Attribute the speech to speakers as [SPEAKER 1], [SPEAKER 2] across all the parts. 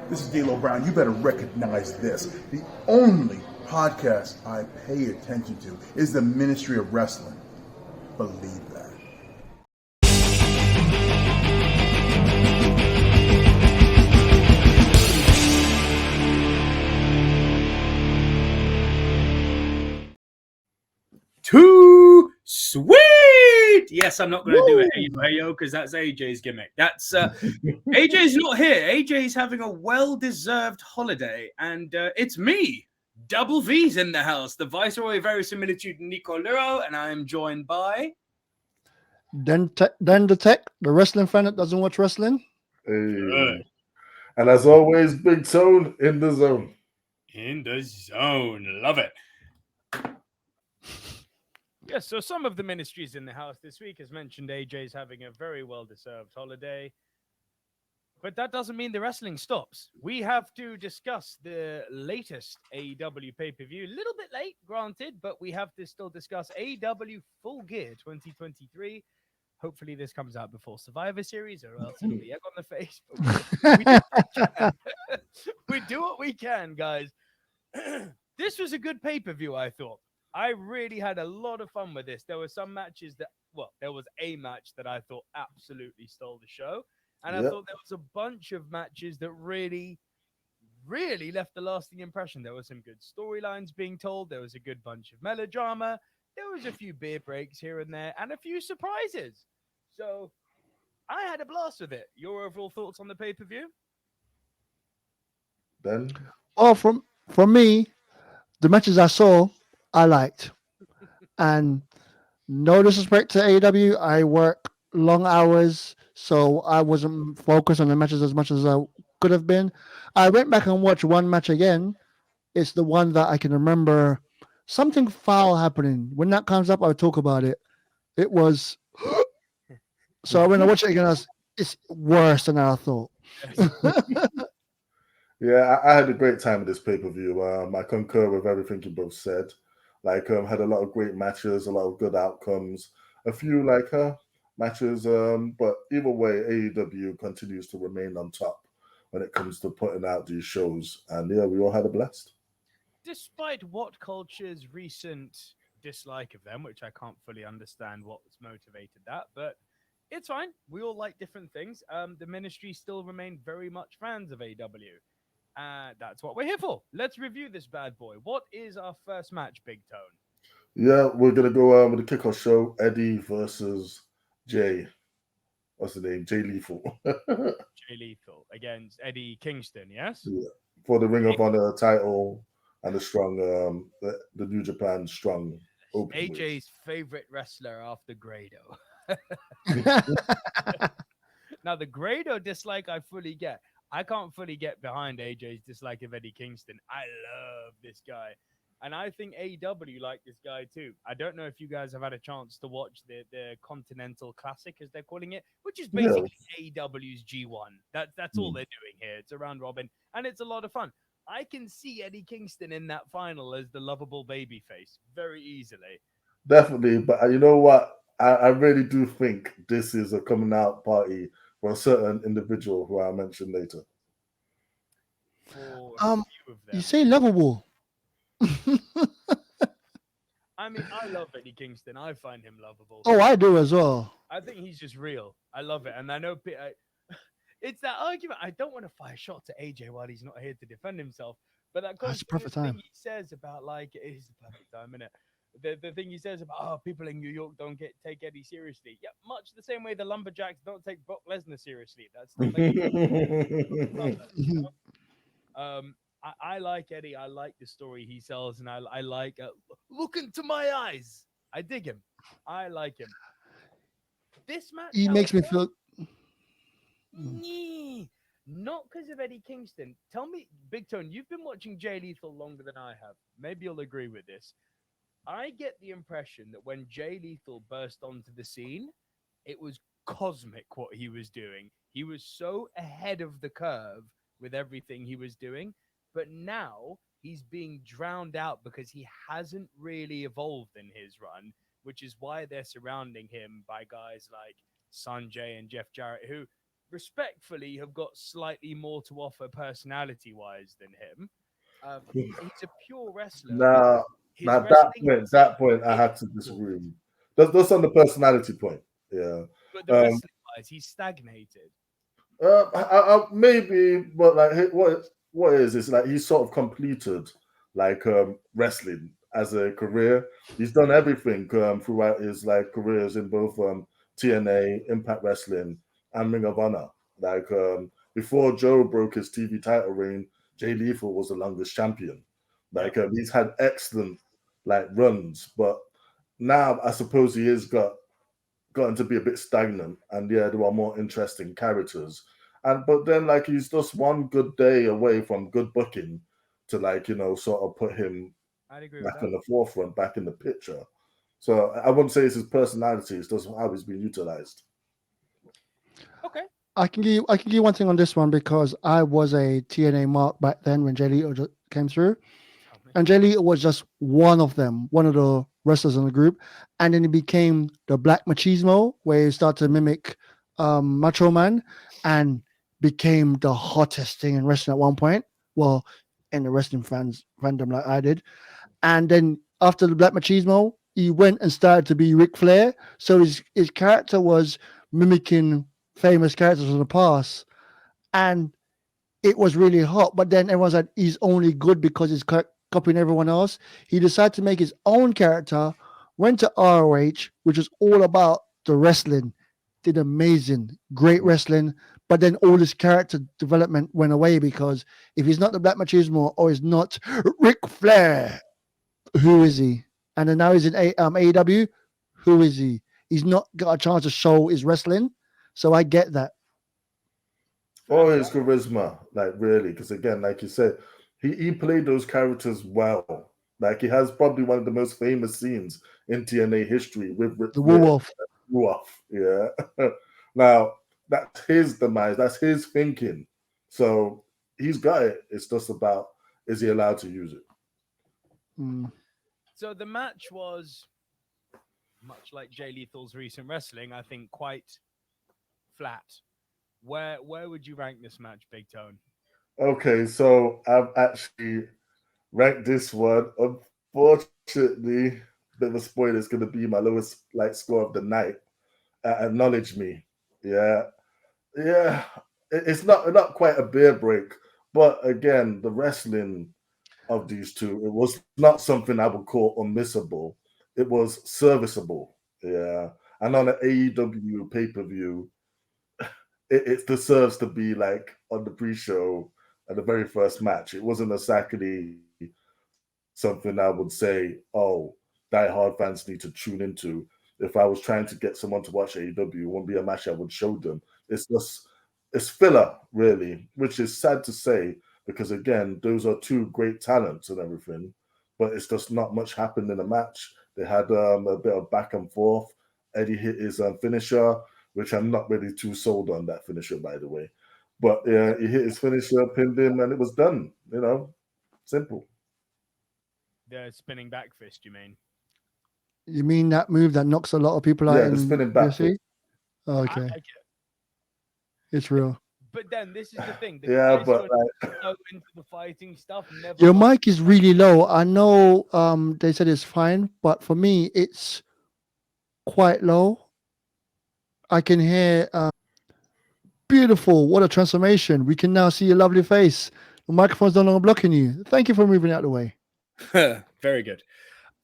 [SPEAKER 1] This is D'Lo Brown. You better recognize this. The only podcast I pay attention to is the Ministry of Wrestling. Believe that.
[SPEAKER 2] Too sweet. Yes, I'm not going to do it. Hey yo, because that's AJ's gimmick. That's AJ's not here. AJ's having a well-deserved holiday, and it's me. Double V's in the house. The Viceroy of Verisimilitude, Nico Lurot, and I am joined by
[SPEAKER 3] then the tech, the wrestling fan that doesn't watch wrestling.
[SPEAKER 4] Hey. And as always, Big Tone in the zone.
[SPEAKER 2] In the zone. Love it.
[SPEAKER 5] Yes, so some of the ministries in the house this week, as mentioned, AJ's having a very well-deserved holiday. But that doesn't mean the wrestling stops. We have to discuss the latest AEW pay-per-view. A little bit late, granted, but we have to still discuss AEW Full Gear 2023. Hopefully this comes out before Survivor Series, or else it'll be egg on the face. But we do what we can, guys. This was a good pay-per-view, I thought. I really had a lot of fun with this. There were some matches there was a match that I thought absolutely stole the show. And I thought there was a bunch of matches that really, really left a lasting impression. There were some good storylines being told. There was a good bunch of melodrama. There was a few beer breaks here and there and a few surprises. So I had a blast with it. Your overall thoughts on the pay-per-view?
[SPEAKER 4] Ben?
[SPEAKER 3] Well, from me, the matches I saw, I liked. And no disrespect to AEW, I work long hours, so I wasn't focused on the matches as much as I could have been. I went back and watched one match again. It's the one that I can remember something foul happening. When that comes up, I'll talk about it. It was... So when I watch it again, it's worse than I thought.
[SPEAKER 4] Yeah, I had a great time with this pay-per-view. I concur with everything you both said. Like, had a lot of great matches, a lot of good outcomes, a few matches. But either way, AEW continues to remain on top when it comes to putting out these shows. And yeah, we all had a blast.
[SPEAKER 5] Despite what culture's recent dislike of them, which I can't fully understand what's motivated that, but it's fine. We all like different things. The ministry still remain very much fans of AEW. That's what we're here for. Let's review this bad boy. What is our first match, Big Tone?
[SPEAKER 4] Yeah, we're going to go with the kickoff show, Eddie versus Jay. What's the name? Jay Lethal.
[SPEAKER 5] Jay Lethal against Eddie Kingston, yes?
[SPEAKER 4] Yeah. For the Ring of Honor title and the strong, the New Japan strong open
[SPEAKER 5] AJ's favorite wrestler after Grado. Now, the Grado dislike I fully get. I can't fully get behind AJ's dislike of Eddie Kingston. I love this guy. And I think AEW like this guy too. I don't know if you guys have had a chance to watch the Continental Classic, as they're calling it, which is basically AEW's G1. That's all they're doing here. It's a round robin, and it's a lot of fun. I can see Eddie Kingston in that final as the lovable babyface very easily.
[SPEAKER 4] Definitely. But you know what? I really do think this is a coming out party for a certain individual who I'll mention later.
[SPEAKER 5] For a few of them.
[SPEAKER 3] You say lovable.
[SPEAKER 5] I mean, I love Eddie Kingston. I find him lovable.
[SPEAKER 3] Oh, I do as well.
[SPEAKER 5] I think he's just real. I love it. And I know it's that argument. I don't want to fire a shot to AJ while he's not here to defend himself. But that's the perfect time. Thing he says about, like, it is the perfect time, isn't it? The thing he says about, people in New York don't take Eddie seriously. Yeah, much the same way the Lumberjacks don't take Brock Lesnar seriously. That's I like Eddie. I like the story he sells, and I like look into my eyes. I dig him. I like him. This match,
[SPEAKER 3] he makes me feel.
[SPEAKER 5] Not because of Eddie Kingston. Tell me, Big Tone, you've been watching Jay Lethal longer than I have. Maybe you'll agree with this. I get the impression that when Jay Lethal burst onto the scene, it was cosmic what he was doing. He was so ahead of the curve with everything he was doing. But now he's being drowned out because he hasn't really evolved in his run, which is why they're surrounding him by guys like Sanjay and Jeff Jarrett, who respectfully have got slightly more to offer personality-wise than him. He's a pure wrestler.
[SPEAKER 4] Now,
[SPEAKER 5] His
[SPEAKER 4] now
[SPEAKER 5] wrestling
[SPEAKER 4] that point, I have to disagree. That's on the personality point. Yeah.
[SPEAKER 5] But the wrestling-wise, he's stagnated.
[SPEAKER 4] Maybe, but like, what is this? Like, he's sort of completed like wrestling as a career. He's done everything throughout his like careers in both TNA, Impact Wrestling, and Ring of Honor. Like before Joe broke his TV title reign, Jay Lethal was the longest champion. Like he's had excellent like runs, but now I suppose he has gotten to be a bit stagnant, and yeah, there are more interesting characters. But then like he's just one good day away from good booking to like, you know, sort of put him
[SPEAKER 5] I'd agree with
[SPEAKER 4] back
[SPEAKER 5] that.
[SPEAKER 4] in the forefront, back in the picture. So I wouldn't say it's his personality, it's just how he's been utilized.
[SPEAKER 5] Okay.
[SPEAKER 3] I can give you one thing on this one because I was a TNA mark back then when Jay Lethal came through. And Jay Lethal was just one of them, one of the wrestlers in the group. And then he became the Black Machismo, where he started to mimic Macho Man and became the hottest thing in wrestling at one point. Well, in the wrestling fandom like I did. And then after the Black Machismo, he went and started to be Ric Flair. So his character was mimicking famous characters from the past. And it was really hot. But then everyone's like, he's only good because he's copying everyone else. He decided to make his own character, went to ROH, which was all about the wrestling, did amazing, great wrestling, but then all his character development went away because if he's not the Black Machismo or he's not Ric Flair, who is he? And then now he's in AEW, who is he? He's not got a chance to show his wrestling, so I get that.
[SPEAKER 4] Or his charisma, like really, because again, like you said, he played those characters well. Like he has probably one of the most famous scenes in TNA history with
[SPEAKER 3] The Wolf.
[SPEAKER 4] Wolf, yeah. Now that's his demise. That's his thinking. So he's got it. It's just about, is he allowed to use it?
[SPEAKER 3] Mm.
[SPEAKER 5] So the match was much like Jay Lethal's recent wrestling, I think quite flat. Where would you rank this match, Big Tone?
[SPEAKER 4] Okay, so I've actually ranked this one. Unfortunately, bit of a spoiler, it's going to be my lowest like score of the night. Acknowledge me, yeah. It's not quite a beer break, but again, the wrestling of these two, it was not something I would call unmissable. It was serviceable, yeah. And on an AEW pay-per-view, it deserves to be like on the pre-show at the very first match. It wasn't exactly something I would say, oh, diehard fans need to tune into. If I was trying to get someone to watch AEW, it wouldn't be a match I would show them. It's filler, really, which is sad to say because again, those are two great talents and everything, but it's just not much happened in the match. They had a bit of back and forth. Eddie hit his finisher, which I'm not really too sold on that finisher, by the way. But yeah, he hit his finisher, pinned him, and it was done. You know, simple.
[SPEAKER 5] The spinning back fist, you mean?
[SPEAKER 3] You mean that move that knocks a lot of people out
[SPEAKER 4] Yeah,
[SPEAKER 3] in
[SPEAKER 4] the spinning back
[SPEAKER 3] UFC?
[SPEAKER 4] fist.
[SPEAKER 3] Okay,
[SPEAKER 5] I like it.
[SPEAKER 3] it's real.
[SPEAKER 5] But then this is the thing. The
[SPEAKER 4] Yeah,
[SPEAKER 5] guys
[SPEAKER 4] but
[SPEAKER 5] who are
[SPEAKER 4] like,
[SPEAKER 5] so into the fighting stuff never.
[SPEAKER 3] Your
[SPEAKER 5] watch-
[SPEAKER 3] mic is really low. I know they said it's fine, but for me it's quite low. I can hear beautiful. What a transformation. We can now see your lovely face. The microphone's no longer blocking you. Thank you for moving out of the way.
[SPEAKER 2] Very good.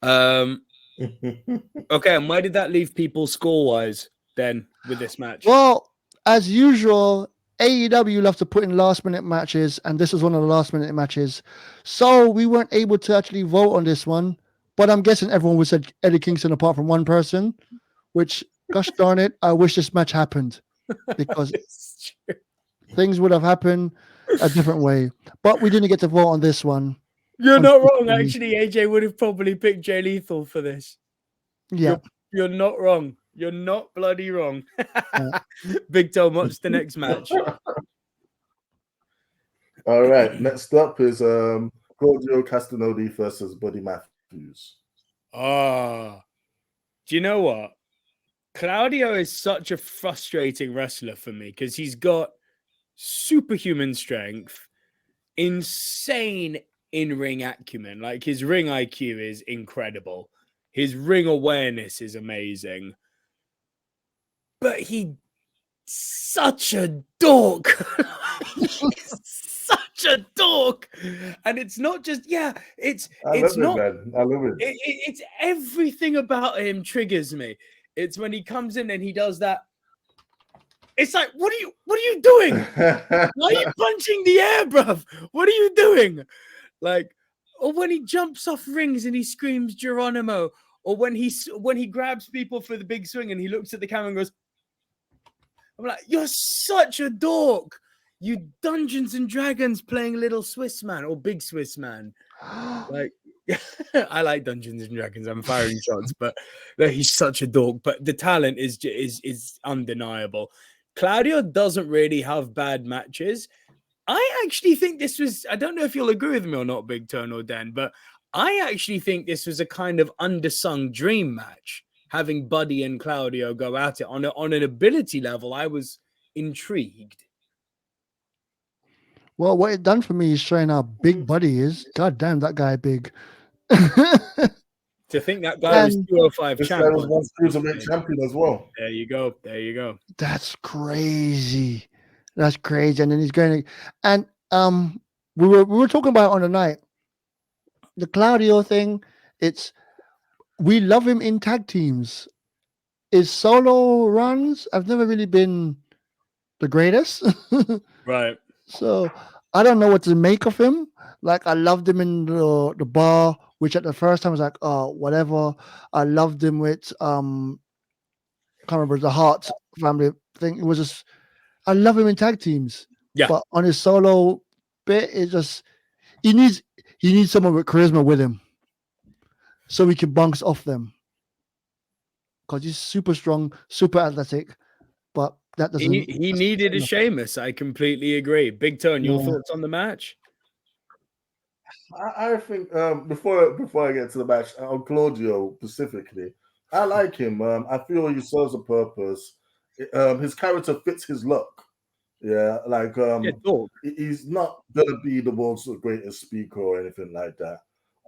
[SPEAKER 2] Okay, and where did that leave people score-wise then with this match?
[SPEAKER 3] Well, as usual, AEW love to put in last-minute matches, and this was one of the last-minute matches. So we weren't able to actually vote on this one, but I'm guessing everyone would said Eddie Kingston apart from one person, which, gosh darn it, I wish this match happened because things would have happened a different way. But we didn't get to vote on this one.
[SPEAKER 2] You're not wrong, actually. AJ would have probably picked Jay Lethal for this.
[SPEAKER 3] Yeah.
[SPEAKER 2] You're not wrong. You're not bloody wrong. Big Tom, what's the next match?
[SPEAKER 4] all right, next up is Claudio Castagnoli versus Buddy Matthews.
[SPEAKER 2] Ah, do you know what? Claudio is such a frustrating wrestler for me because he's got superhuman strength, insane in-ring acumen. Like his ring IQ is incredible. His ring awareness is amazing. But he's such a dork. He's such a dork. And it's not just, it's not,
[SPEAKER 4] man. I love it.
[SPEAKER 2] It's everything about him triggers me. It's when he comes in and he does that. It's like, what are you doing? Why are you punching the air, bruv? What are you doing? Like, or when he jumps off rings and he screams Geronimo, or when he grabs people for the big swing and he looks at the camera and goes, I'm like, you're such a dork. You Dungeons and Dragons playing Little Swiss Man or Big Swiss Man. Like, I like Dungeons and Dragons. I'm firing shots, but he's such a dork. But the talent is undeniable. Claudio doesn't really have bad matches. I actually think this was, I don't know if you'll agree with me or not, Big Tone or Dan, but I actually think this was a kind of undersung dream match, having Buddy and Claudio go at it on an ability level. I was intrigued.
[SPEAKER 3] Well, what it done for me is showing how big Buddy is. God damn, that guy big.
[SPEAKER 2] To think that guy was 205
[SPEAKER 4] this guy was
[SPEAKER 2] champion.
[SPEAKER 4] once cruiserweight champion as well.
[SPEAKER 2] There you go. There you go.
[SPEAKER 3] That's crazy. That's crazy. And then he's going to, and we were talking about it on the night. The Claudio thing, we love him in tag teams. His solo runs have never really been the greatest.
[SPEAKER 2] Right.
[SPEAKER 3] So I don't know what to make of him. Like, I loved him in the bar, which at the first time was like, oh, whatever. I loved him with can't remember the Hart family thing. It was just, I love him in tag teams.
[SPEAKER 2] Yeah.
[SPEAKER 3] But on his solo bit, it just he needs someone with charisma with him, so he can bounce off them. Because he's super strong, super athletic, but that doesn't.
[SPEAKER 2] He needed a Sheamus. I completely agree. Big Tone, your thoughts on the match?
[SPEAKER 4] I think before I get to the match, on Claudio specifically, I like him. I feel he serves a purpose. His character fits his look. Yeah, like he's not gonna be the world's greatest speaker or anything like that,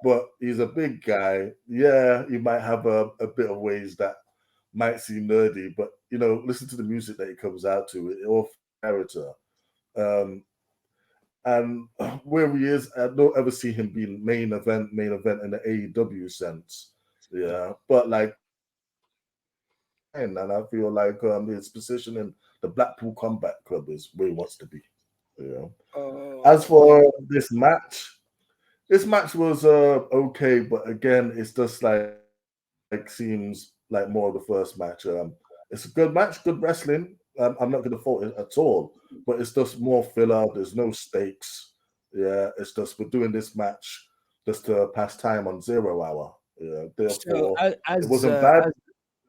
[SPEAKER 4] but he's a big guy. Yeah, he might have a bit of ways that might seem nerdy, but listen to the music that he comes out to. It all character. And where he is, I don't ever see him being main event in the AEW sense. Yeah, but like, and I feel like his position in the Blackpool Combat Club is where he wants to be. As for this match was okay, but again, it's just like seems like more of the first match. It's a good match, good wrestling. I'm not going to fault it at all, but it's just more filler. There's no stakes. Yeah, it's just we're doing this match just to pass time on 0 hour. Yeah, therefore it wasn't bad.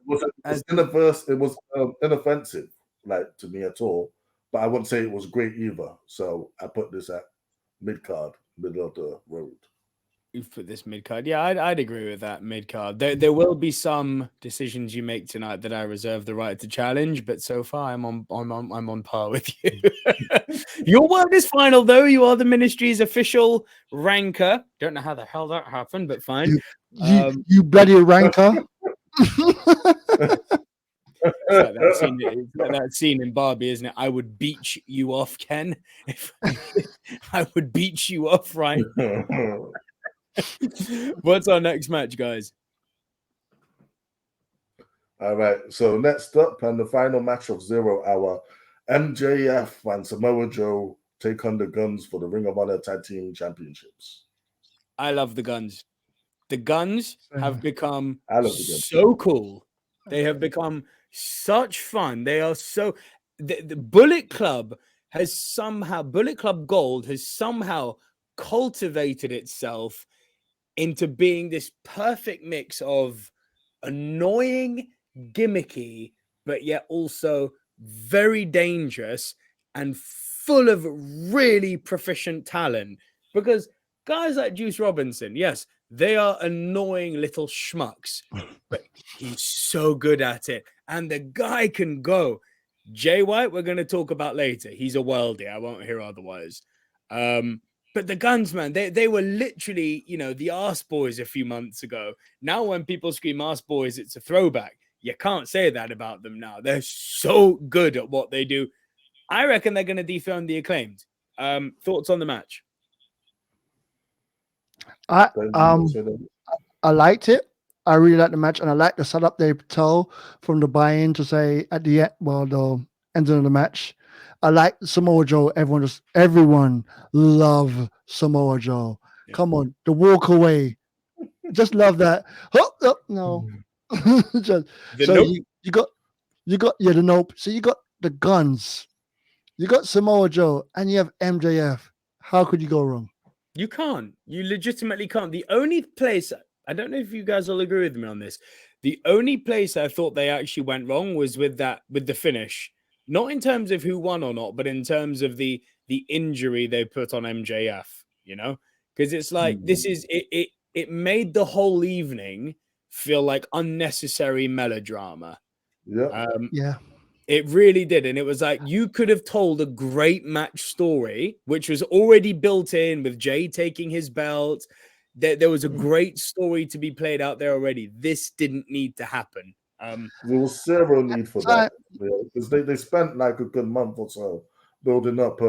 [SPEAKER 4] It was inoffensive, like to me at all. But I wouldn't say it was great either. So I put this at mid card, middle of the road.
[SPEAKER 2] You've put this mid card. Yeah, I'd agree with that mid card. There will be some decisions you make tonight that I reserve the right to challenge, but so far I'm on par with you. Your word is final, though. You are the ministry's official ranker. Don't know how the hell that happened, but fine.
[SPEAKER 3] You bloody ranker.
[SPEAKER 2] that scene in Barbie, isn't it? I would beat you off, Ken. I would beat you off, right? What's our next match, guys?
[SPEAKER 4] All right. So next up, and the final match of 0 hour, MJF and Samoa Joe take on the Guns for the Ring of Honor Tag Team Championships.
[SPEAKER 2] I love the Guns. The Guns have become
[SPEAKER 4] so
[SPEAKER 2] cool. They have become such fun. They are so. The Bullet Club Gold has somehow cultivated itself into being this perfect mix of annoying, gimmicky, but yet also very dangerous and full of really proficient talent. Because guys like Juice Robinson, yes, they are annoying little schmucks, but he's so good at it. and the guy can go. Jay White, we're going to talk about later. He's a worldie. I won't hear otherwise. But the Guns, man, they were literally, the Arse Boys a few months ago. Now when people scream Arse Boys, it's a throwback. You can't say that about them now. They're so good at what they do. I reckon they're going to dethrone the Acclaimed. Thoughts on the match?
[SPEAKER 3] I liked it. I really liked the match, and I liked the setup they tell from the buy-in to say at the end, the end of the match. I like Samoa Joe. Everyone love Samoa Joe. Yeah. Come on, the walk away. Just love that. No. You got the nope. So you got the Guns. You got Samoa Joe, and you have MJF. How could you go wrong?
[SPEAKER 2] You can't. You legitimately can't. The only place, I don't know if you guys will agree with me on this. The only place I thought they actually went wrong was with the finish. Not in terms of who won or not, but in terms of the injury they put on MJF, because it's like it made the whole evening feel like unnecessary melodrama.
[SPEAKER 4] Yeah.
[SPEAKER 2] It really did. And it was like you could have told a great match story, which was already built in with Jay taking his belt. There was a great story to be played out there already. This didn't need to happen.
[SPEAKER 4] There was zero need for that because they spent like a good month or so building up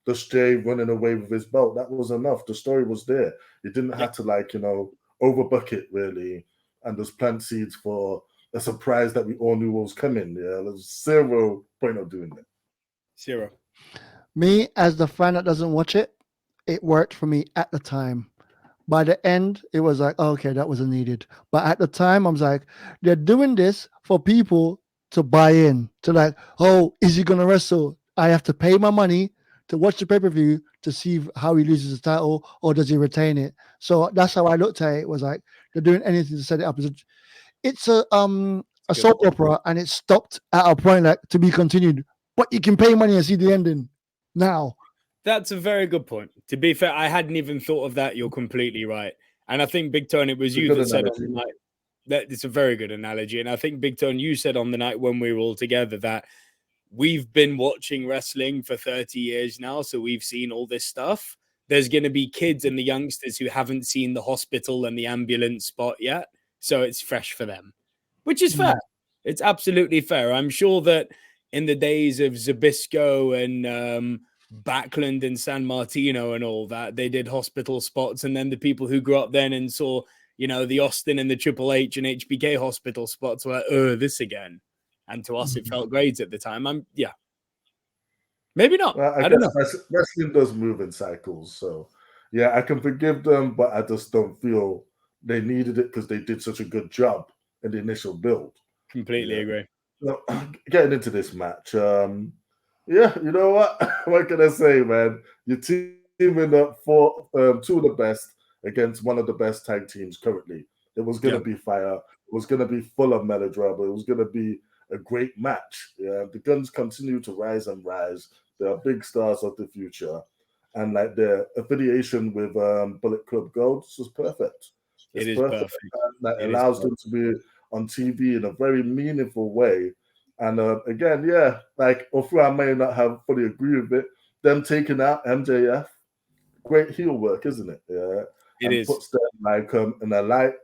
[SPEAKER 4] just Jay running away with his belt. That was enough. The story was there. You didn't have to overbook it really, and there's plant seeds for a surprise that we all knew was coming. Yeah, there's zero point of doing that.
[SPEAKER 2] Zero.
[SPEAKER 3] Me as the fan that doesn't watch it, it worked for me at the time. By the end, it was like, okay, that wasn't needed. But at the time, I was like, they're doing this for people to buy in, to like, oh, is he going to wrestle? I have to pay my money to watch the pay-per-view to see how he loses the title or does he retain it. So that's how I looked at it. It was like, they're doing anything to set it up. It's a soap opera, and it stopped at a point like to be continued. But you can pay money and see the ending now.
[SPEAKER 2] That's a very good point. To be fair, I hadn't even thought of that. You're completely right. And I think, Big Tone, it was you that said on the night that it's a very good analogy. And I think, Big Tone, you said on the night when we were all together that we've been watching wrestling for 30 years now. So we've seen all this stuff. There's going to be kids and the youngsters who haven't seen the hospital and the ambulance spot yet. So it's fresh for them, which is fair. It's absolutely fair. I'm sure that in the days of Zbyszko and Backlund and San Martino and all that, they did hospital spots, and then the people who grew up then and saw the Austin and the Triple H and HBK hospital spots were like, this again, and to us it felt great at the time. Maybe not.
[SPEAKER 4] Well,
[SPEAKER 2] I don't know.
[SPEAKER 4] Wrestling does move in cycles, so I can forgive them, but I just don't feel they needed it because they did such a good job in the initial build.
[SPEAKER 2] Completely agree.
[SPEAKER 4] So, getting into this match, you know what? What can I say, man? You're teaming up for two of the best against one of the best tag teams currently. It was going to be fire. It was going to be full of melodrama. It was going to be a great match. Yeah, the Guns continue to rise and rise. They are big stars of the future. And like their affiliation with Bullet Club Gold is perfect. It's perfect. That allows them to be on TV in a very meaningful way. And again, although I may not have fully agree with it, them taking out MJF, great heel work, isn't it? Yeah,
[SPEAKER 2] it is.
[SPEAKER 4] Puts them in a light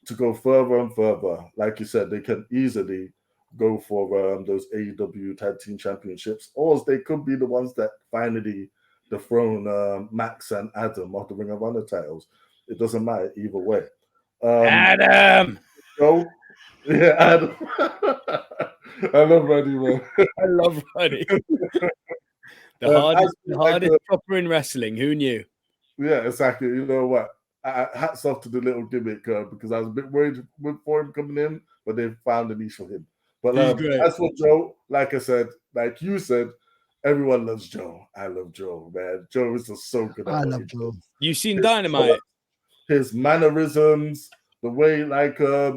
[SPEAKER 4] to go further and further. Like you said, they can easily go for those AEW Tag Team Championships, or they could be the ones that finally dethrone Max and Adam of the Ring of Honor titles. It doesn't matter either way.
[SPEAKER 2] Adam.
[SPEAKER 4] So, Adam. I love Roddy, man.
[SPEAKER 2] I love Roddy. The hardest proper in wrestling. Who knew?
[SPEAKER 4] Yeah, exactly. You know what? Hats off to the little gimmick because I was a bit worried for him coming in, but they found a niche for him. But as for Joe, like I said, like you said, everyone loves Joe. I love Joe, man. Joe is just so good.
[SPEAKER 3] I love Joe.
[SPEAKER 2] You've seen Dynamite.
[SPEAKER 4] His mannerisms, the way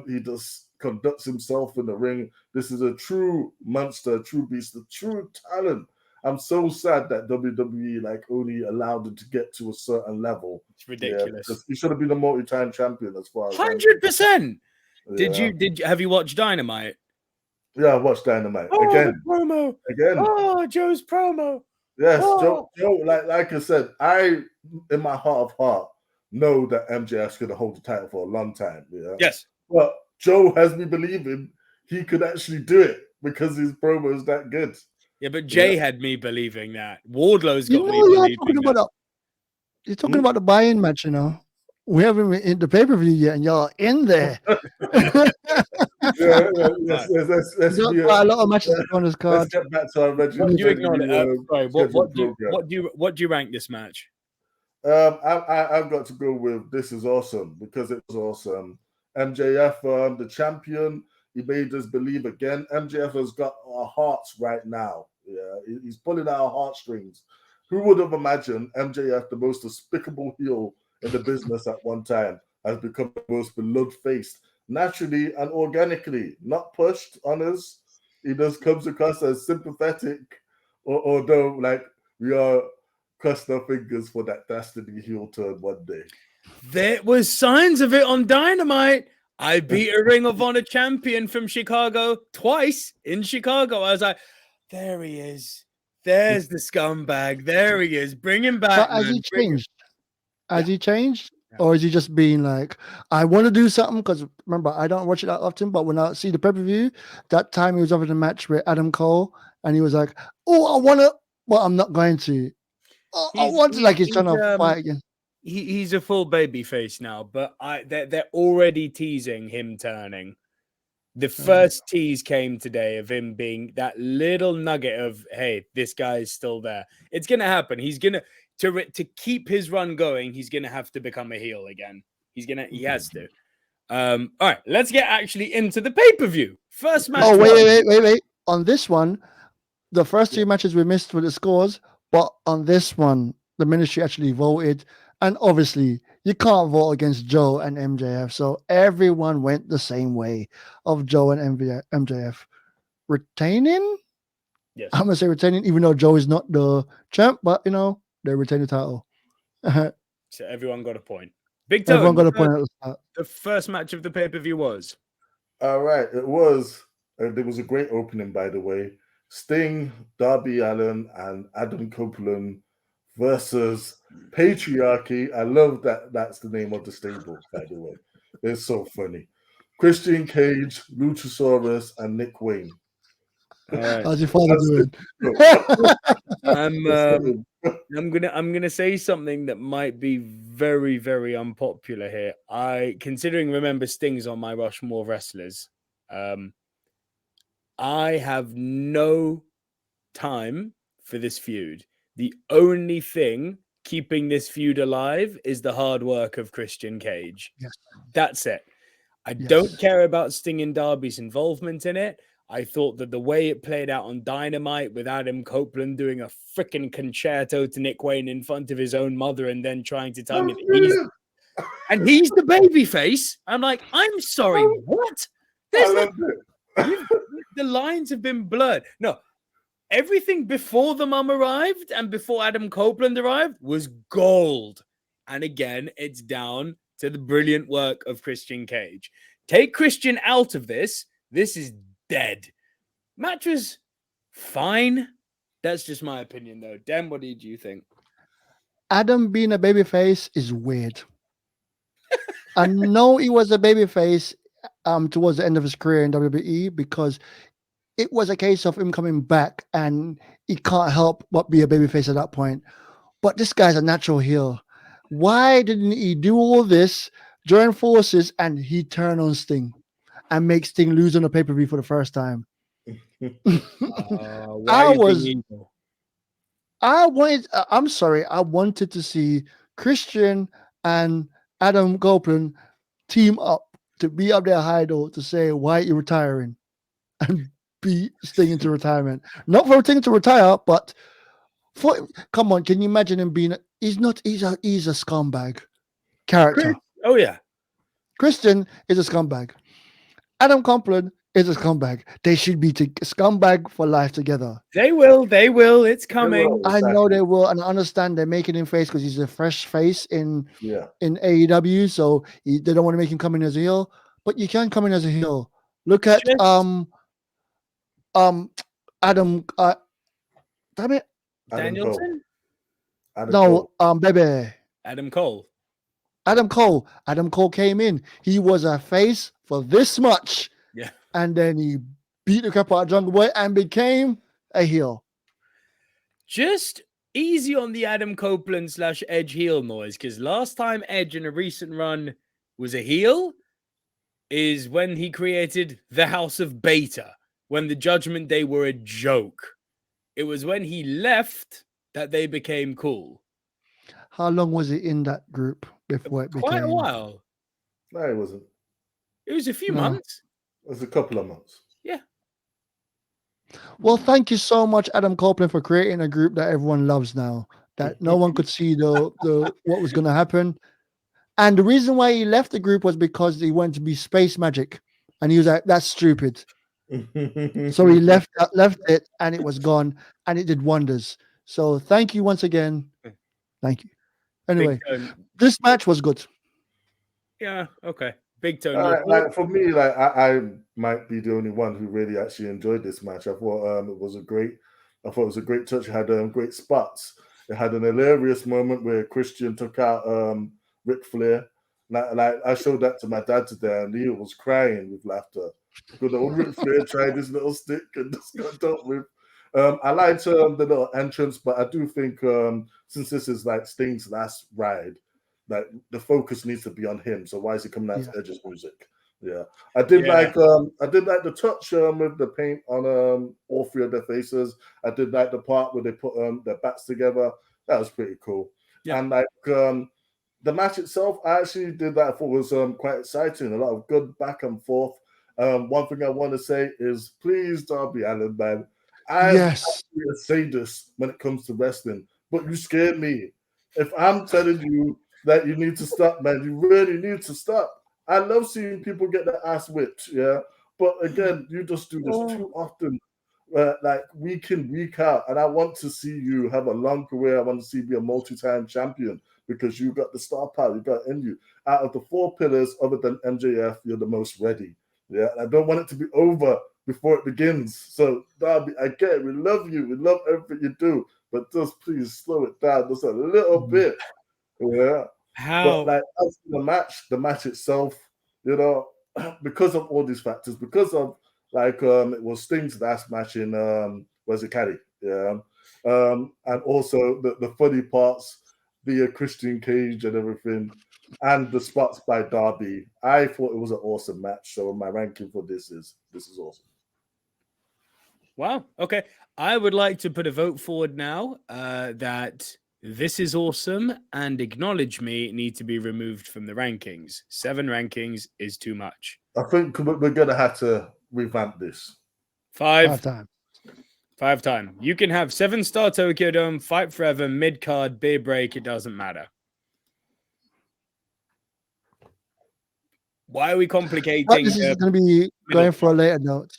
[SPEAKER 4] he just conducts himself in the ring. This is a true monster, a true beast, a true talent. I'm so sad that WWE only allowed him to get to a certain level.
[SPEAKER 2] It's ridiculous.
[SPEAKER 4] He should have been a multi-time champion as far as
[SPEAKER 2] 100%. Have you watched Dynamite?
[SPEAKER 4] Yeah, I watched Dynamite
[SPEAKER 5] Oh,
[SPEAKER 4] again.
[SPEAKER 5] the promo.
[SPEAKER 4] Again.
[SPEAKER 5] Oh, Joe's promo.
[SPEAKER 4] Yes,
[SPEAKER 5] Oh.
[SPEAKER 4] Joe. Like I said, I in my heart of heart know that MJF's going to hold the title for a long time. Yeah.
[SPEAKER 2] Yes.
[SPEAKER 4] But Joe has me believing he could actually do it because his promo is that good.
[SPEAKER 2] Yeah, but Jay had me believing that. Wardlow's
[SPEAKER 3] You
[SPEAKER 2] got
[SPEAKER 3] know,
[SPEAKER 2] me
[SPEAKER 3] you're
[SPEAKER 2] believing
[SPEAKER 3] talking
[SPEAKER 2] that.
[SPEAKER 3] about you're talking about the buy-in match. You know, we haven't been in the pay-per-view yet, and y'all in there.
[SPEAKER 4] Let's
[SPEAKER 3] There's quite a lot of matches on this card.
[SPEAKER 4] Let's get back to our
[SPEAKER 2] You ignored it. Sorry,
[SPEAKER 4] scheduled
[SPEAKER 2] what do you rank this match?
[SPEAKER 4] I've got to go with this is awesome because it was awesome. MJF, the champion, he made us believe again. MJF has got our hearts right now. Yeah, he's pulling our heartstrings. Who would have imagined MJF, the most despicable heel in the business at one time, has become the most beloved face naturally and organically, not pushed on us. He just comes across as sympathetic, although like we are crossing our fingers for that dastardly heel turn one day.
[SPEAKER 2] There was signs of it on Dynamite. I beat a Ring of Honor champion from Chicago twice in Chicago. I was like, there he is. There's the scumbag. There he is. Bring him back.
[SPEAKER 3] But has he changed? Has he changed?
[SPEAKER 2] Yeah.
[SPEAKER 3] Or is he just being like, I want to do something? Because remember, I don't watch it that often, but when I see the pay-per-view, that time he was over the match with Adam Cole, and he was like, oh, I want to, but I'm not going to. I want to, like he's trying to fight again.
[SPEAKER 2] He's a full baby face now, but they're already teasing him turning. The first tease came today of him being that little nugget of, hey, this guy is still there. It's gonna happen. He's gonna to keep his run going. He's gonna have to become a heel again. He has to. All right, let's get actually into the pay-per-view. First match.
[SPEAKER 3] Oh, wait. On this one, the first two matches we missed with the scores, but on this one, the ministry actually voted. And obviously, you can't vote against Joe and MJF. So everyone went the same way of Joe and MJF. Retaining?
[SPEAKER 2] Yes.
[SPEAKER 3] I'm going to say retaining, even though Joe is not the champ, but, you know, they retain the title.
[SPEAKER 2] So everyone got a point. Big Toe,
[SPEAKER 3] everyone got a point at the start.
[SPEAKER 2] The first match of the pay-per-view was?
[SPEAKER 4] All right, it was. There was a great opening, by the way. Sting, Darby Allin, and Adam Copeland versus Patriarchy. I love that that's the name of the stable, by the way. It's so funny. Christian Cage, Luchasaurus, and Nick Wayne.
[SPEAKER 2] All right.
[SPEAKER 3] How's your father doing?
[SPEAKER 2] I'm gonna say something that might be very, very unpopular here. Considering remember Sting's on my Rushmore of wrestlers. I have no time for this feud. The only thing keeping this feud alive is the hard work of Christian Cage.
[SPEAKER 3] Yes.
[SPEAKER 2] That's it. I don't care about Sting and Darby's involvement in it. I thought that the way it played out on Dynamite with Adam Copeland doing a freaking concerto to Nick Wayne in front of his own mother and then trying to tell me that he's the baby face. I'm like, I'm sorry, what? The lines have been blurred. No, everything before the mum arrived and before Adam Copeland arrived was gold. And again, it's down to the brilliant work of Christian Cage. Take Christian out of this. This is dead. Match was fine. That's just my opinion, though. Dan, what did you think?
[SPEAKER 3] Adam being a babyface is weird. I know he was a babyface towards the end of his career in WWE because it was a case of him coming back and he can't help but be a babyface at that point. But this guy's a natural heel. Why didn't he do all this, join forces, and he turn on Sting and make Sting lose on the pay-per-view for the first time? I wanted to see Christian and Adam Copeland team up to be up their hideout to say, why are you retiring? And beat Sting into retirement. Not for Sting to retire, but come on, can you imagine him being he's a scumbag character.
[SPEAKER 2] Oh yeah.
[SPEAKER 3] Christian is a scumbag. Adam Copeland is a scumbag. They should be scumbag for life together.
[SPEAKER 2] They will. It's coming.
[SPEAKER 3] I know they will, and I understand they're making him face because he's a fresh face in AEW, so they don't want to make him come in as a heel. But you can come in as a heel. Look at Adam. Damn it.
[SPEAKER 4] Adam
[SPEAKER 2] Danielson?
[SPEAKER 4] Cole. Adam
[SPEAKER 3] No,
[SPEAKER 4] Cole.
[SPEAKER 3] baby.
[SPEAKER 2] Adam Cole.
[SPEAKER 3] Adam Cole. Adam Cole came in. He was a face for this much,
[SPEAKER 2] Yeah.
[SPEAKER 3] and then he beat the crap out of Jungle Boy and became a heel.
[SPEAKER 2] Just easy on the Adam Copeland / Edge heel noise, because last time Edge in a recent run was a heel is when he created the House of Beta, when the Judgment Day were a joke. It was when he left that they became cool.
[SPEAKER 3] How long was he in that group before it became?
[SPEAKER 2] Quite a while.
[SPEAKER 4] No, it wasn't.
[SPEAKER 2] It was a few
[SPEAKER 3] No.
[SPEAKER 2] months.
[SPEAKER 4] It was a couple of months.
[SPEAKER 2] Yeah.
[SPEAKER 3] Well, thank you so much, Adam Copeland, for creating a group that everyone loves now. That no one could see the what was going to happen. And the reason why he left the group was because he wanted to be Space Magic, and he was like, "That's stupid." So he left it, and it was gone, and it did wonders. So thank you once again. Thank you. Anyway,
[SPEAKER 2] Big Tone.
[SPEAKER 3] this match was good.
[SPEAKER 2] Yeah, okay. Big Tone.
[SPEAKER 4] Like for me, like I might be the only one who really actually enjoyed this match. I thought it was a great touch. It had great spots. It had an hilarious moment where Christian took out Ric Flair. Like I showed that to my dad today, and he was crying with laughter. Because the old Ric Flair tried his little stick and just got dealt with. I liked the little entrance, but I do think since this is like Sting's last ride, like the focus needs to be on him. So why is he coming out to Edge's music? Yeah, I did like the touch with the paint on all three of their faces. I did like the part where they put their bats together. That was pretty cool. Yeah. And like the match itself, I actually did that. I thought was quite exciting. A lot of good back and forth. One thing I want to say is, please, Darby Allin, man. I'm actually a sadist when it comes to wrestling, but you scared me. If I'm telling you that you need to stop, man, you really need to stop. I love seeing people get their ass whipped, yeah. But again, you just do this too often, like week in, week out. And I want to see you have a long career. I want to see you be a multi-time champion because you got the star power, you got in you. Out of the four pillars, other than MJF, you're the most ready. Yeah, I don't want it to be over before it begins. So, Darby, I get it. We love you. We love everything you do. But just please slow it down just a little bit. Yeah.
[SPEAKER 2] How?
[SPEAKER 4] But like as the match itself, you know, because of all these factors, because of like it was Sting's last match in where's it Caddy? Yeah. And also the funny parts via Christian Cage and everything, and the spots by Darby. I thought it was an awesome match. So my ranking for this is awesome.
[SPEAKER 2] Wow. Okay. I would like to put a vote forward now that this is awesome and Acknowledge Me need to be removed from the rankings. 7 rankings is too much.
[SPEAKER 4] I think we're going to have to revamp this.
[SPEAKER 2] 5
[SPEAKER 3] times.
[SPEAKER 2] 5 times. You can have 7-star Tokyo Dome, Fight Forever, mid-card, beer break. It doesn't matter. Why are we complicating?
[SPEAKER 3] This is going to be going for a later note.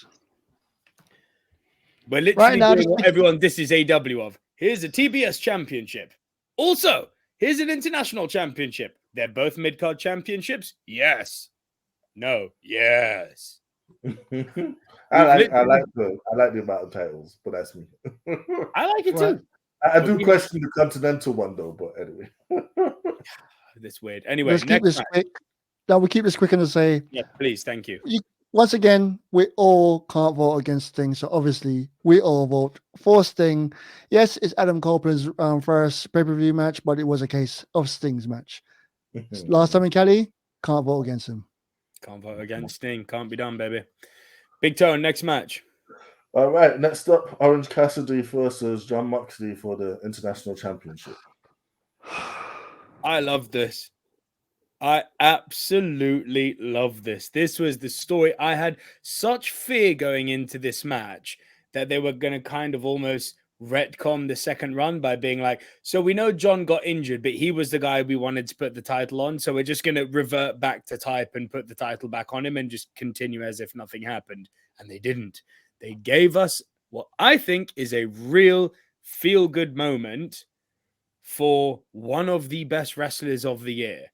[SPEAKER 2] We're literally doing what everyone this is AW of. Here's a TBS championship. Also, here's an international championship. They're both mid-card championships? Yes. No. Yes.
[SPEAKER 4] I like the amount of titles, but that's me.
[SPEAKER 2] I like it too.
[SPEAKER 4] I do question the Continental one though, but anyway.
[SPEAKER 2] That's weird. Anyway,
[SPEAKER 3] let's keep this quick. Now we keep this quick and to say,
[SPEAKER 2] yeah, please, thank you.
[SPEAKER 3] Once again, we all can't vote against Sting, so obviously we all vote for Sting. Yes, it's Adam Copeland's first pay-per-view match, but it was a case of Sting's match. Last time in Cali, can't vote against him.
[SPEAKER 2] Can't vote against Sting. Can't be done, baby. Big Tone, next match.
[SPEAKER 4] All right, next up, Orange Cassidy versus John Moxley for the International Championship.
[SPEAKER 2] I love this. I absolutely love this. This was the story. I had such fear going into this match that they were going to kind of almost retcon the second run by being like, so we know John got injured, but he was the guy we wanted to put the title on. So we're just going to revert back to type and put the title back on him and just continue as if nothing happened. And they didn't. They gave us what I think is a real feel-good moment for one of the best wrestlers of the year.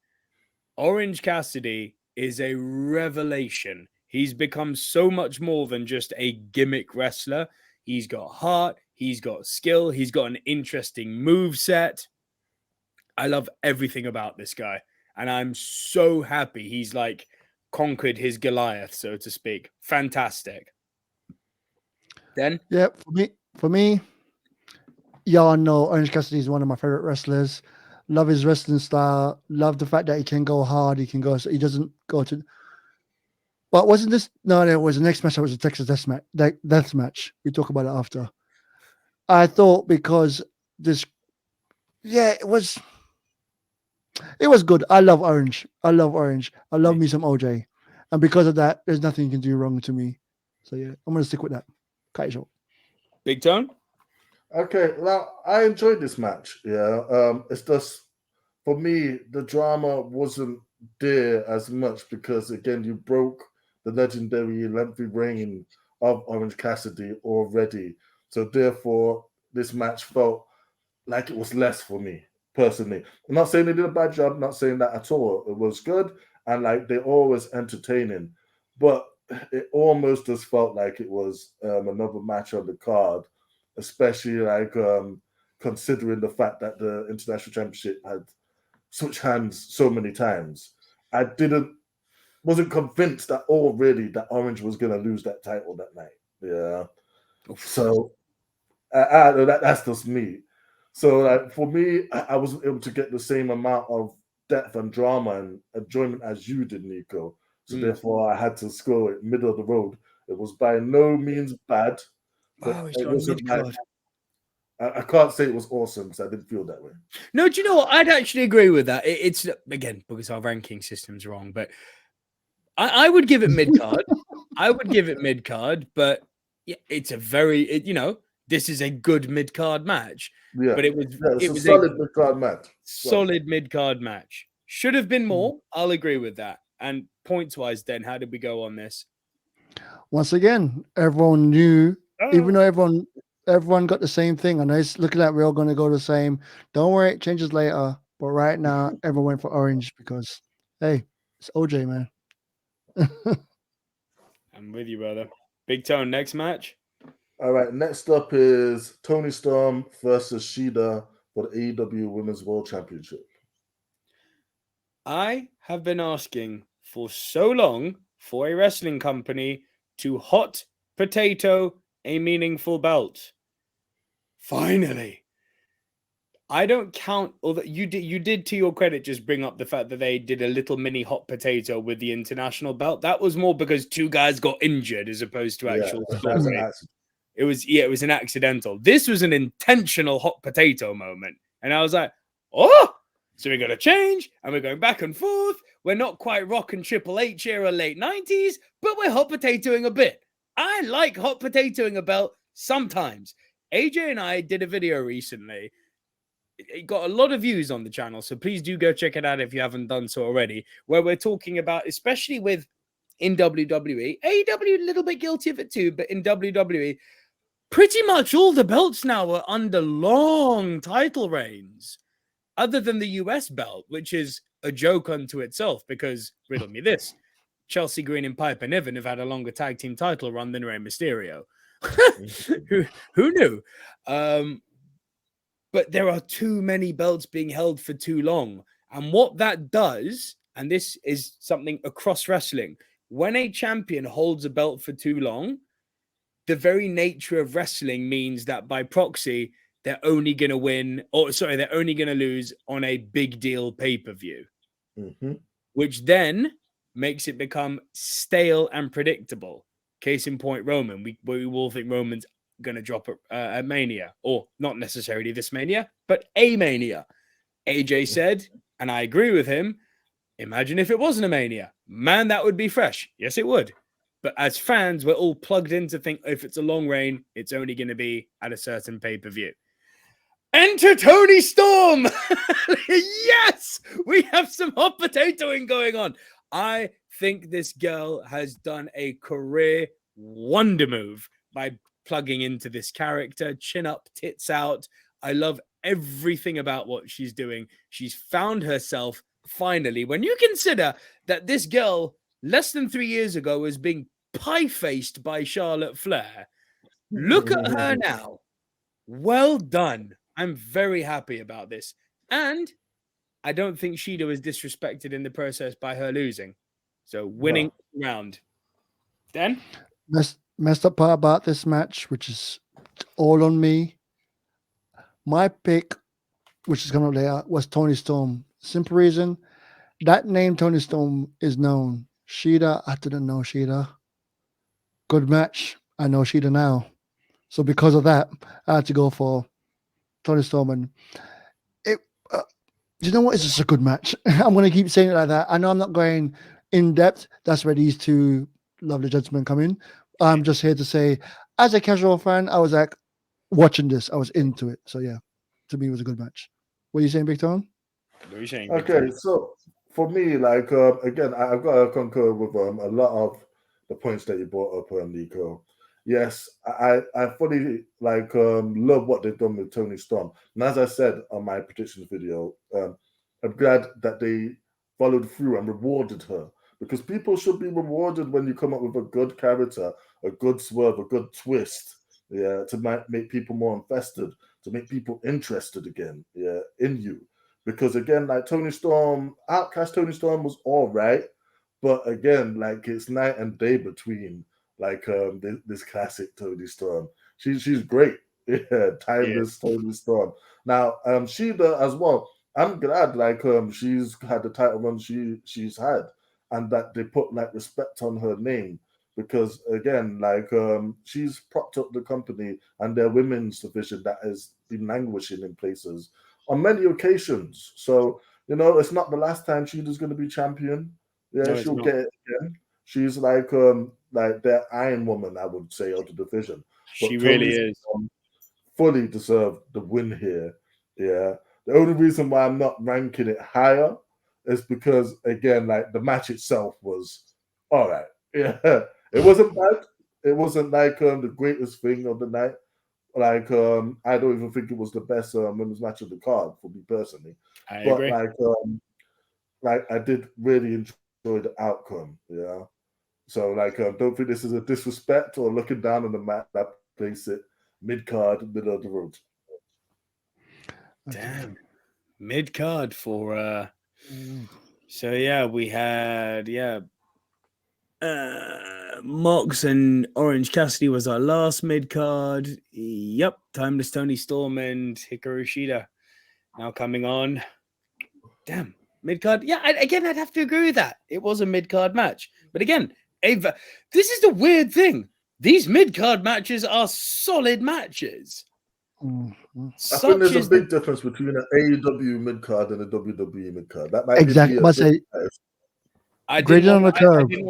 [SPEAKER 2] Orange Cassidy is a revelation. He's become so much more than just a gimmick wrestler. He's got heart. He's got skill. He's got an interesting move set. I love everything about this guy. And I'm so happy he's like conquered his Goliath, so to speak. Fantastic. Then?
[SPEAKER 3] Yeah, for me, y'all know Orange Cassidy is one of my favorite wrestlers. Love his wrestling style. Love the fact that he can go hard. He can go, so he doesn't go to. But wasn't this? No, it was the next match. It was a Texas death match. We talk about it after. I thought because this, yeah, it was good. I love Orange. I love me some OJ, and because of that, there's nothing you can do wrong to me. So yeah, I'm gonna stick with that. Cut it short.
[SPEAKER 2] Big Tone?
[SPEAKER 4] Okay, well, I enjoyed this match. Yeah, it's just for me the drama wasn't there as much because again you broke the legendary lengthy reign of Orange Cassidy already, so therefore this match felt like it was less for me personally. I'm not saying they did a bad job, not saying that at all. It was good and like they're always entertaining, but it almost just felt like it was another match on the card, especially like considering the fact that the international championship had switched hands so many times. I wasn't convinced at all really that Orange was going to lose that title that night. Yeah, so that's just me. So like for me, I wasn't able to get the same amount of depth and drama and enjoyment as you did, Nico. So therefore, I had to score it middle of the road. It was by no means bad, but
[SPEAKER 2] Wow,
[SPEAKER 4] it wasn't like, I can't say it was awesome because I didn't feel that way.
[SPEAKER 2] No, do you know what? I'd actually agree with that. It's again because our ranking system's wrong, but I would give it mid card. I would give it mid card, but yeah, it's a very this is a good mid card match.
[SPEAKER 4] Yeah,
[SPEAKER 2] but it was
[SPEAKER 4] a solid mid card match.
[SPEAKER 2] Solid mid card match. Should have been more. I'll agree with that. And points wise, then how did we go on this?
[SPEAKER 3] Once again, everyone knew, even though everyone got the same thing. I know it's looking like we're all going to go the same. Don't worry, it changes later. But right now, everyone went for Orange because, hey, it's OJ, man.
[SPEAKER 2] I'm with you, brother. Big Tone, next match.
[SPEAKER 4] All right, next up is Toni Storm versus Shida for the AEW Women's World Championship.
[SPEAKER 2] I have been asking for so long for a wrestling company to hot potato a meaningful belt. Finally. I don't count, although you did to your credit just bring up the fact that they did a little mini hot potato with the international belt. That was more because two guys got injured as opposed to actual story. It was an accidental. This was an intentional hot potato moment. And I was like, oh, so we're going to change and we're going back and forth. We're not quite rock and Triple H era late 90s, but we're hot potatoing a bit. I like hot potatoing a belt sometimes. AJ and I did a video recently. It got a lot of views on the channel, so please do go check it out if you haven't done so already, where we're talking about, especially with in WWE, AEW a little bit guilty of it too, but in WWE, pretty much all the belts now are under long title reigns, other than the US belt, which is a joke unto itself because, riddle me this, Chelsea Green and Piper Niven have had a longer tag team title run than Rey Mysterio. Who knew? But there are too many belts being held for too long. And what that does, and this is something across wrestling, when a champion holds a belt for too long, the very nature of wrestling means that by proxy, they're only going to win, they're only going to lose on a big deal pay-per-view, which then makes it become stale and predictable. Case in point, Roman. We all think Roman's going to drop at Mania, or not necessarily this Mania, but a Mania. AJ said, and I agree with him, imagine if it wasn't a Mania. Man, that would be fresh. Yes, it would. But as fans, we're all plugged in to think if it's a long reign, it's only going to be at a certain pay-per-view. Enter Toni Storm! Yes! We have some hot potatoing going on. I think this girl has done a career wonder move by plugging into this character. Chin up, tits out. I love everything about what she's doing. She's found herself finally. When you consider that this girl less than 3 years ago was being pie-faced by Charlotte Flair. Look at her now. Well done. I'm very happy about this. And I don't think Shida was disrespected in the process by her losing. So winning round. Dan?
[SPEAKER 3] Messed up part about this match, which is all on me. My pick, which is coming up later, was Tony Storm. Simple reason, that name Tony Storm is known. Shida, I didn't know Shida. Good match. I know Shida now. So because of that, I had to go for Tony Storm. And it, you know what? It's just a good match. I'm going to keep saying it like that. I know I'm not going in depth. That's where these two lovely gentlemen come in. I'm just here to say, as a casual fan, I was like watching this. I was into it. So yeah, to me, it was a good match. What are you saying, Big Tone?
[SPEAKER 2] What are you saying?
[SPEAKER 4] Okay, so for me, like again, I've got to concur with a lot of the points that you brought up, Nico. Yes, I fully like love what they've done with Tony Storm, and as I said on my predictions video, I'm glad that they followed through and rewarded her, because people should be rewarded when you come up with a good character, a good swerve, a good twist, yeah, to make people more invested, to make people interested again, yeah, in you. Because again, like Tony Storm, Outcast Tony Storm was all right, but again, like it's night and day between like this classic Tony Storm. She's great, yeah, timeless Tony Storm. Now, Shida as well. I'm glad like she's had the title run she's had, and that they put like respect on her name, because again, like she's propped up the company and their women's division that has been languishing in places on many occasions. So, you know, it's not the last time Shida's going to be champion. Yeah,
[SPEAKER 2] No,
[SPEAKER 4] she'll get it again. She's like their Iron Woman, I would say, of the division. But
[SPEAKER 2] She really is.
[SPEAKER 4] Fully deserved the win here. Yeah. The only reason why I'm not ranking it higher is because, again, like the match itself was all right. Yeah. It wasn't bad. It wasn't like the greatest thing of the night. Like I don't even think it was the best women's match of the card for me personally.
[SPEAKER 2] I
[SPEAKER 4] But
[SPEAKER 2] agree.
[SPEAKER 4] like I did really enjoy the outcome. Yeah. So like don't think this is a disrespect or looking down on the match. I place it mid card, middle of the road.
[SPEAKER 2] Damn. Mid card for so yeah, we had Mox and Orange Cassidy was our last mid card. Yep, Timeless Tony Storm and Hikaru Shida now coming on. Damn, mid card. Yeah, I'd have to agree with that. It was a mid card match, but again, Ava, this is the weird thing. These mid card matches are solid matches.
[SPEAKER 4] I think there's a big difference between an AEW mid card and a WWE mid card. That might
[SPEAKER 3] exactly.
[SPEAKER 2] I didn't want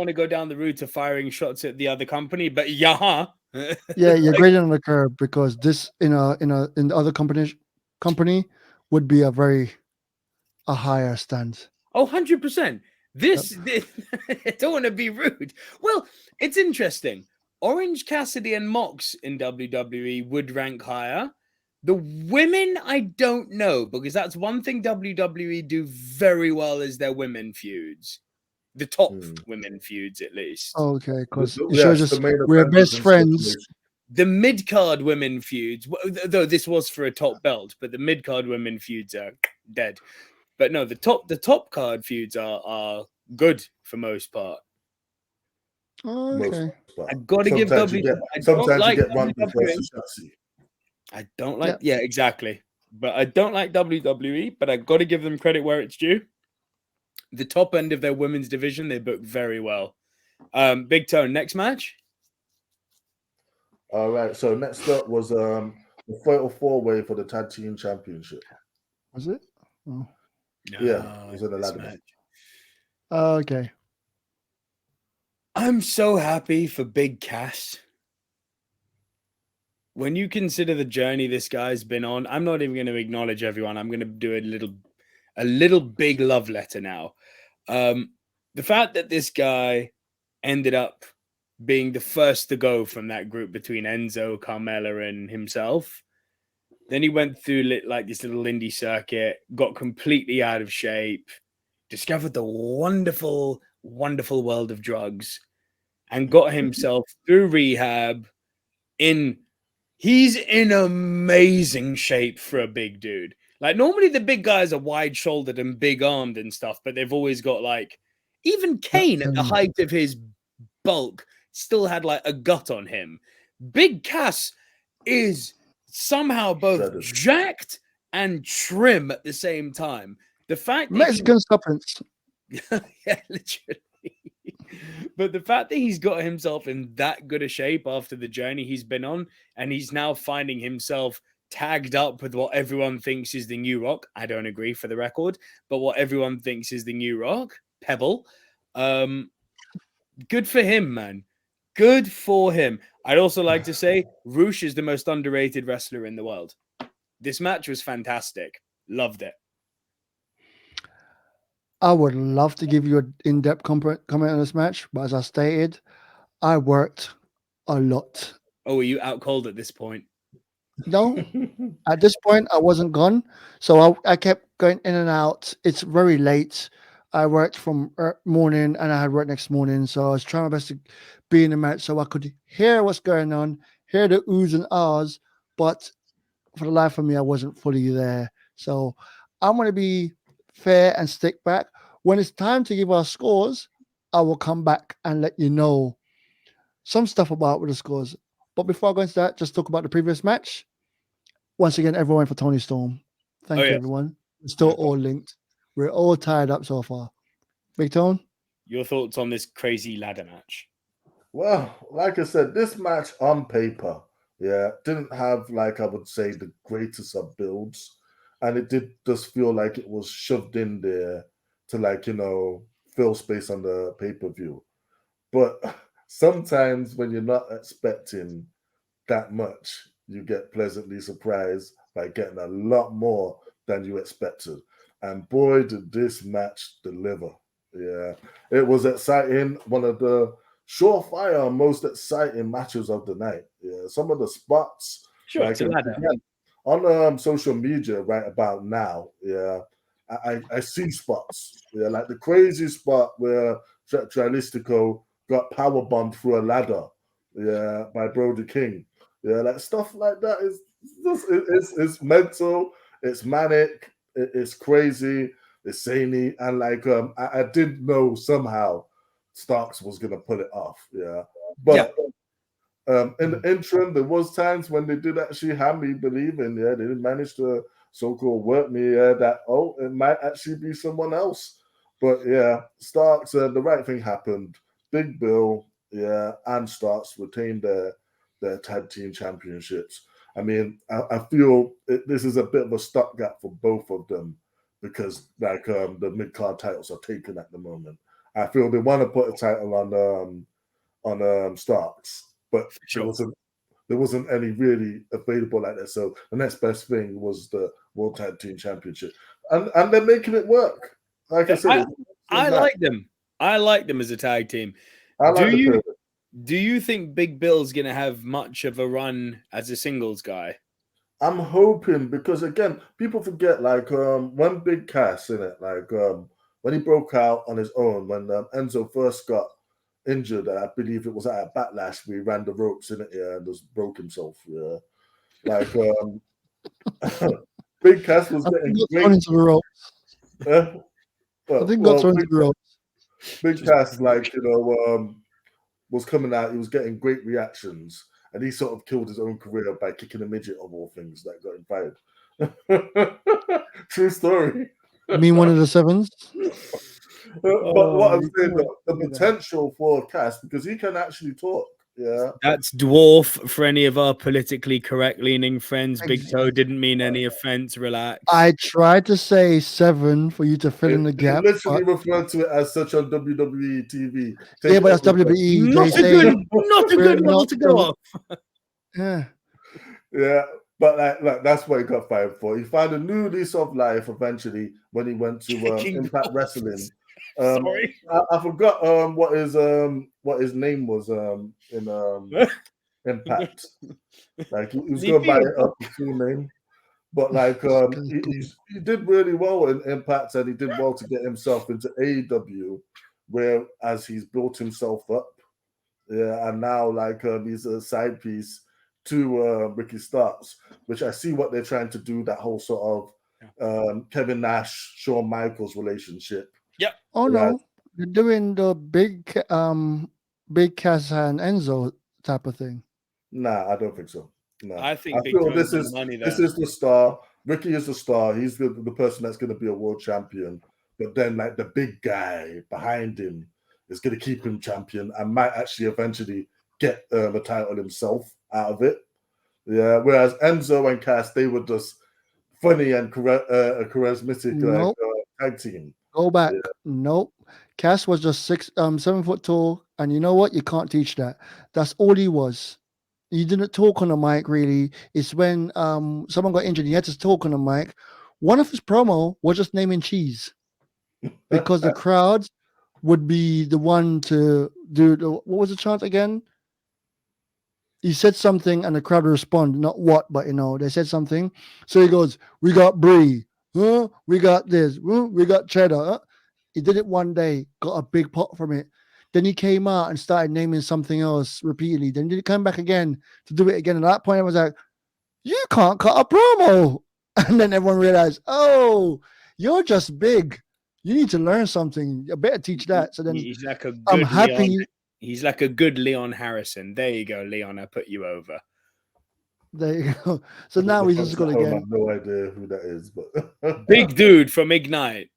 [SPEAKER 2] to go down the route of firing shots at the other company, but yeah,
[SPEAKER 3] you're grading on the curve, because this in the other company would be a higher stand.
[SPEAKER 2] 100%. This I don't want to be rude. Well, it's interesting. Orange Cassidy and Mox in WWE would rank higher. The women, I don't know, because that's one thing WWE do very well is their women feuds. The top women feuds, at least.
[SPEAKER 3] Okay, because it shows us we're best friends.
[SPEAKER 2] The mid-card women feuds, though this was for a top belt, but the mid-card women feuds are dead. But no, the top card feuds are good for most part.
[SPEAKER 3] Okay.
[SPEAKER 2] I got to give WWE. I don't like, yeah, exactly. But I don't like WWE, but I got to give them credit where it's due. The top end of their women's division, they booked very well. Big Tone, next match.
[SPEAKER 4] All right. So next up was the Fatal 4-Way for the Tag Team Championship.
[SPEAKER 3] Was it? Oh.
[SPEAKER 4] No, yeah, it was in a ladder match.
[SPEAKER 3] Okay.
[SPEAKER 2] I'm so happy for Big Cass. When you consider the journey this guy's been on, I'm not even going to acknowledge everyone. I'm going to do a little big love letter now. The fact that this guy ended up being the first to go from that group between Enzo, Carmella, and himself. Then he went through like this little indie circuit, got completely out of shape, discovered the wonderful wonderful world of drugs and got himself through rehab. He's in amazing shape for a big dude. Like, normally the big guys are wide-shouldered and big-armed and stuff, but they've always got, like, even Kane at the height of his bulk still had, like, a gut on him. Big Cass is somehow both jacked and trim at the same time. The fact that
[SPEAKER 3] Mexican supplements.
[SPEAKER 2] yeah, literally. But the fact that he's got himself in that good a shape after the journey he's been on, and he's now finding himself tagged up with what everyone thinks is the new Rock. I don't agree, for the record, but what everyone thinks is the new Rock, Pebble. Good for him, man. Good for him. I'd also like to say Roosh is the most underrated wrestler in the world. This match was fantastic. Loved it.
[SPEAKER 3] I would love to give you an in-depth comment on this match, but as I stated, I worked a lot.
[SPEAKER 2] Oh, are you out cold at this point?
[SPEAKER 3] No, at this point, I wasn't gone. So I kept going in and out. It's very late. I worked from morning and I had work next morning. So I was trying my best to be in the match so I could hear what's going on, hear the oohs and ahs. But for the life of me, I wasn't fully there. So I'm going to be fair and stick back. When it's time to give our scores, I will come back and let you know some stuff about with the scores. But before I go into that, just talk about the previous match. Once again, everyone for Tony Storm. Thank you, everyone. We're still all linked. We're all tied up so far. Big Tone?
[SPEAKER 2] Your thoughts on this crazy ladder match?
[SPEAKER 4] Well, like I said, this match on paper, didn't have, like I would say, the greatest of builds. And it did just feel like it was shoved in there to, like, fill space on the pay-per-view. But sometimes when you're not expecting that much, you get pleasantly surprised by getting a lot more than you expected. And boy, did this match deliver. Yeah, it was exciting. One of the surefire, most exciting matches of the night. Yeah, some of the spots.
[SPEAKER 2] Sure, it's a ladder.
[SPEAKER 4] On social media right about now, I see spots, like the crazy spot where Trialistico got power bombed through a ladder, by Brody King, like stuff like that is just it's mental, it's manic, it's crazy, it's zany, and like I did know somehow Starks was gonna pull it off, but. In the interim, there was times when they did actually have me believing, they didn't manage to so-called work me that, it might actually be someone else. But Starks, the right thing happened. Big Bill, and Starks retained their tag team championships. I mean, I feel this is a bit of a stopgap for both of them because, like, the mid-card titles are taken at the moment. I feel they want to put a title on Starks. But there wasn't any really available like that. So the next best thing was the World Tag Team Championship. And they're making it work. Like I said,
[SPEAKER 2] I like them. I like them as a tag team. Do you think Big Bill's going to have much of a run as a singles guy?
[SPEAKER 4] I'm hoping, because again, people forget, like, when Big Cass, like, when he broke out on his own, when Enzo first got injured, I believe it was at a Backlash where he ran the ropes in it and just broke himself. Like Big Cass was getting great
[SPEAKER 3] into the ropes. I think got thrown into the ropes.
[SPEAKER 4] Big Cass, like, was coming out, he was getting great reactions, and he sort of killed his own career by kicking a midget of all things that got him fired. True story.
[SPEAKER 3] You mean one of the sevens?
[SPEAKER 4] But what I'm saying, the potential for Cass, because he can actually talk.
[SPEAKER 2] That's dwarf for any of our politically correct leaning friends. Big Toe didn't mean any offense. Relax.
[SPEAKER 3] I tried to say 7 for you to fill in the gap.
[SPEAKER 4] Literally referred to it as such on WWE TV.
[SPEAKER 3] But that's WWE.
[SPEAKER 2] Not a good level to go off.
[SPEAKER 4] Yeah. But like that's what he got fired for. He found a new lease of life eventually when he went to Impact Wrestling.
[SPEAKER 2] Sorry,
[SPEAKER 4] I forgot what his name was in Impact. Like he was going by a full name, but like he did really well in Impact, and he did well to get himself into AEW, whereas he's built himself up. Yeah, and now like he's a side piece to Ricky Starks, which I see what they're trying to do. That whole sort of Kevin Nash, Shawn Michaels relationship.
[SPEAKER 2] Yep.
[SPEAKER 3] Oh
[SPEAKER 4] Yeah.
[SPEAKER 3] no, they're doing the big Cass and Enzo type of thing.
[SPEAKER 4] Nah, I don't think so. No,
[SPEAKER 2] I think Big
[SPEAKER 4] feel
[SPEAKER 2] Tony's
[SPEAKER 4] this
[SPEAKER 2] on
[SPEAKER 4] is
[SPEAKER 2] the money
[SPEAKER 4] this
[SPEAKER 2] there.
[SPEAKER 4] is the star. Ricky is the star. He's the person that's going to be a world champion. But then, like the big guy behind him is going to keep him champion and might actually eventually get the title himself out of it. Yeah. Whereas Enzo and Cass, they were just funny and charismatic
[SPEAKER 3] Nope.
[SPEAKER 4] tag team.
[SPEAKER 3] Go back.
[SPEAKER 4] Yeah.
[SPEAKER 3] Nope. Cass was just 7 foot tall, and you know what? You can't teach that. That's all he was. He didn't talk on the mic really. It's when someone got injured, he had to talk on the mic. One of his promo was just naming cheese because the crowd would be the one to do the, what was the chant again? He said something and the crowd would respond, not what, but they said something. So he goes, "We got brie, huh? We got this, huh? We got cheddar." Huh? He did it one day, got a big pot from it. Then he came out and started naming something else repeatedly. Then he came back again to do it again. And at that point, I was like, "You can't cut a promo." And then everyone realized, "Oh, you're just big. You need to learn something. You better teach that." So then
[SPEAKER 2] He's like a good
[SPEAKER 3] I'm happy.
[SPEAKER 2] Leon. He's like a good Leon Harrison. There you go, Leon. I put you over.
[SPEAKER 3] There you go. So now he's just going
[SPEAKER 4] I
[SPEAKER 3] again.
[SPEAKER 4] have no idea who that is, but
[SPEAKER 2] Big dude from Ignite.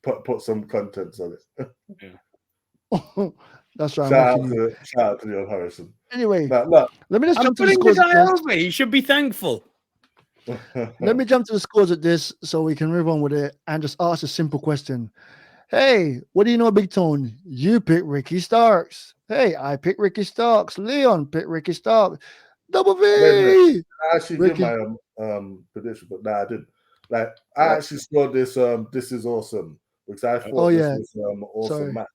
[SPEAKER 4] put some contents on it.
[SPEAKER 3] That's right.
[SPEAKER 4] Shout out to Leon Harrison.
[SPEAKER 3] Anyway,
[SPEAKER 4] Now,
[SPEAKER 3] let me just
[SPEAKER 2] I'm
[SPEAKER 3] jump to the
[SPEAKER 2] putting the
[SPEAKER 3] scores.
[SPEAKER 2] guy over. He should be thankful.
[SPEAKER 3] Let me jump to the scores at this so we can move on with it and just ask a simple question. Hey, what do you know, Big Tone? You pick Ricky Starks. Hey, I pick Ricky Starks. Leon pick Ricky Starks. Double V.
[SPEAKER 4] I actually
[SPEAKER 3] Ricky.
[SPEAKER 4] did my prediction, but I didn't. Like I actually scored this. This is awesome because I thought this was awesome match.